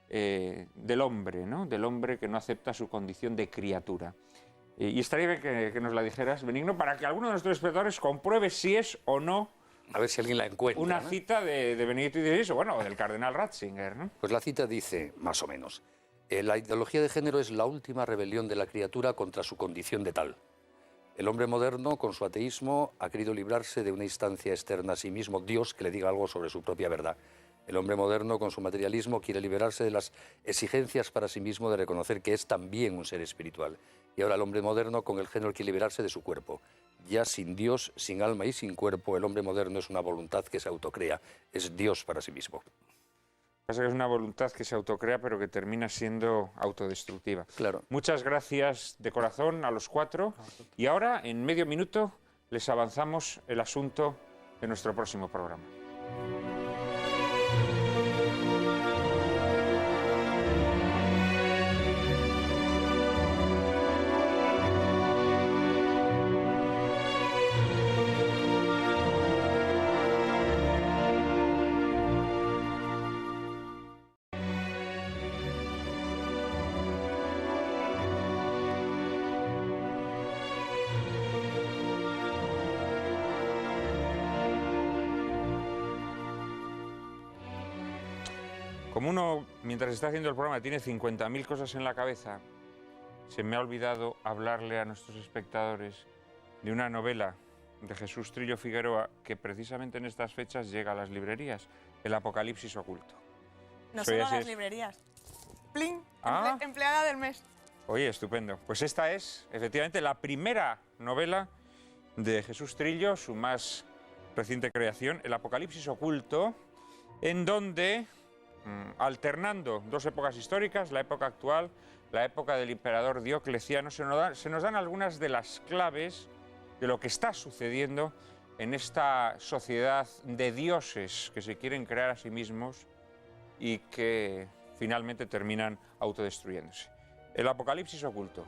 del hombre, ¿no? Del hombre que no acepta su condición de criatura. Y estaría bien que nos la dijeras, Benigno, para que alguno de nuestros espectadores compruebe si es o no a ver si alguien la encuentra. Una cita de Benedicto XVI, o bueno, del cardenal Ratzinger, ¿no? Pues la cita dice, más o menos, la ideología de género es la última rebelión de la criatura contra su condición de tal. El hombre moderno, con su ateísmo, ha querido librarse de una instancia externa a sí mismo, Dios que le diga algo sobre su propia verdad. El hombre moderno, con su materialismo, quiere liberarse de las exigencias para sí mismo de reconocer que es también un ser espiritual. Y ahora el hombre moderno, con el género, quiere liberarse de su cuerpo. Ya sin Dios, sin alma y sin cuerpo, el hombre moderno es una voluntad que se autocrea. Es Dios para sí mismo. Pasa que es una voluntad que se autocrea pero que termina siendo autodestructiva. Claro. Muchas gracias de corazón a los 4 y ahora en medio minuto les avanzamos el asunto de nuestro próximo programa. Como uno, mientras está haciendo el programa, tiene 50.000 cosas en la cabeza, se me ha olvidado hablarle a nuestros espectadores de una novela de Jesús Trillo Figueroa que precisamente en estas fechas llega a las librerías, El Apocalipsis Oculto. No Soy solo a así las es. librerías. ¡Pling! Ah. Empleada del mes. Oye, estupendo. Pues esta es, efectivamente, la primera novela de Jesús Trillo, su más reciente creación, El Apocalipsis Oculto, en donde, alternando dos épocas históricas, la época actual, la época del emperador Diocleciano, se nos dan algunas de las claves de lo que está sucediendo en esta sociedad de dioses que se quieren crear a sí mismos y que finalmente terminan autodestruyéndose. El Apocalipsis Oculto.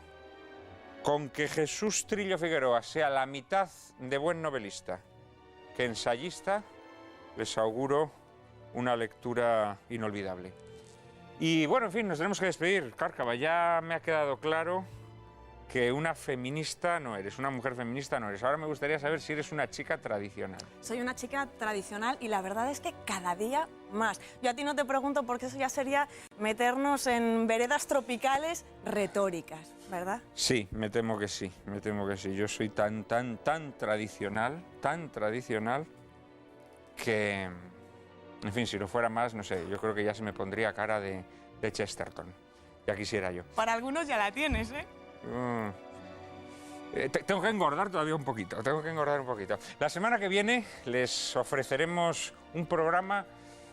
Con que Jesús Trillo Figueroa sea la mitad de buen novelista que ensayista, les auguro una lectura inolvidable. Y bueno, en fin, nos tenemos que despedir. Cárcava, ya me ha quedado claro que una feminista no eres, una mujer feminista no eres. Ahora me gustaría saber si eres una chica tradicional. Soy una chica tradicional y la verdad es que cada día más. Yo a ti no te pregunto porque eso ya sería meternos en veredas tropicales retóricas, ¿verdad? Sí, me temo que sí, me temo que sí. Yo soy tan tradicional que, en fin, si lo fuera más, no sé, yo creo que ya se me pondría cara de Chesterton. Ya quisiera yo. Para algunos ya la tienes, ¿eh? Tengo que engordar todavía un poquito, La semana que viene les ofreceremos un programa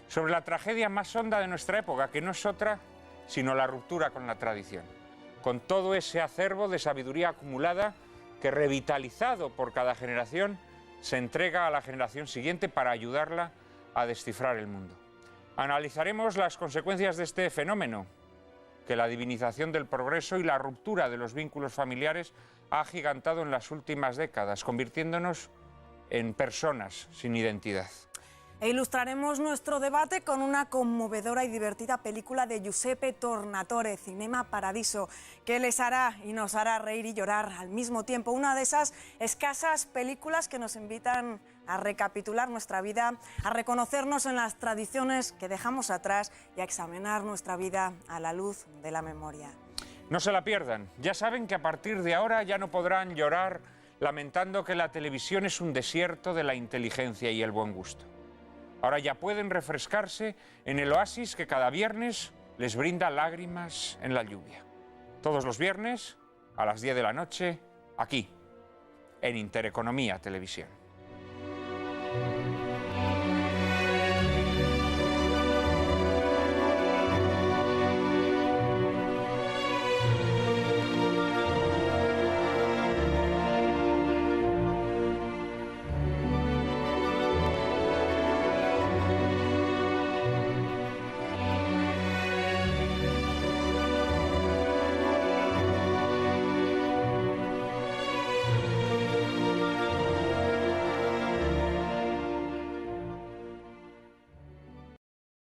sobre la tragedia más honda de nuestra época, que no es otra sino la ruptura con la tradición. Con todo ese acervo de sabiduría acumulada que, revitalizado por cada generación, se entrega a la generación siguiente para ayudarla a descifrar el mundo. Analizaremos las consecuencias de este fenómeno, que la divinización del progreso y la ruptura de los vínculos familiares ha agigantado en las últimas décadas, convirtiéndonos en personas sin identidad. E ilustraremos nuestro debate con una conmovedora y divertida película de Giuseppe Tornatore, Cinema Paradiso, que les hará y nos hará reír y llorar al mismo tiempo. Una de esas escasas películas que nos invitan a recapitular nuestra vida, a reconocernos en las tradiciones que dejamos atrás y a examinar nuestra vida a la luz de la memoria. No se la pierdan. Ya saben que a partir de ahora ya no podrán llorar lamentando que la televisión es un desierto de la inteligencia y el buen gusto. Ahora ya pueden refrescarse en el oasis que cada viernes les brinda lágrimas en la lluvia. Todos los viernes, a las 10 de la noche, aquí, en Intereconomía Televisión.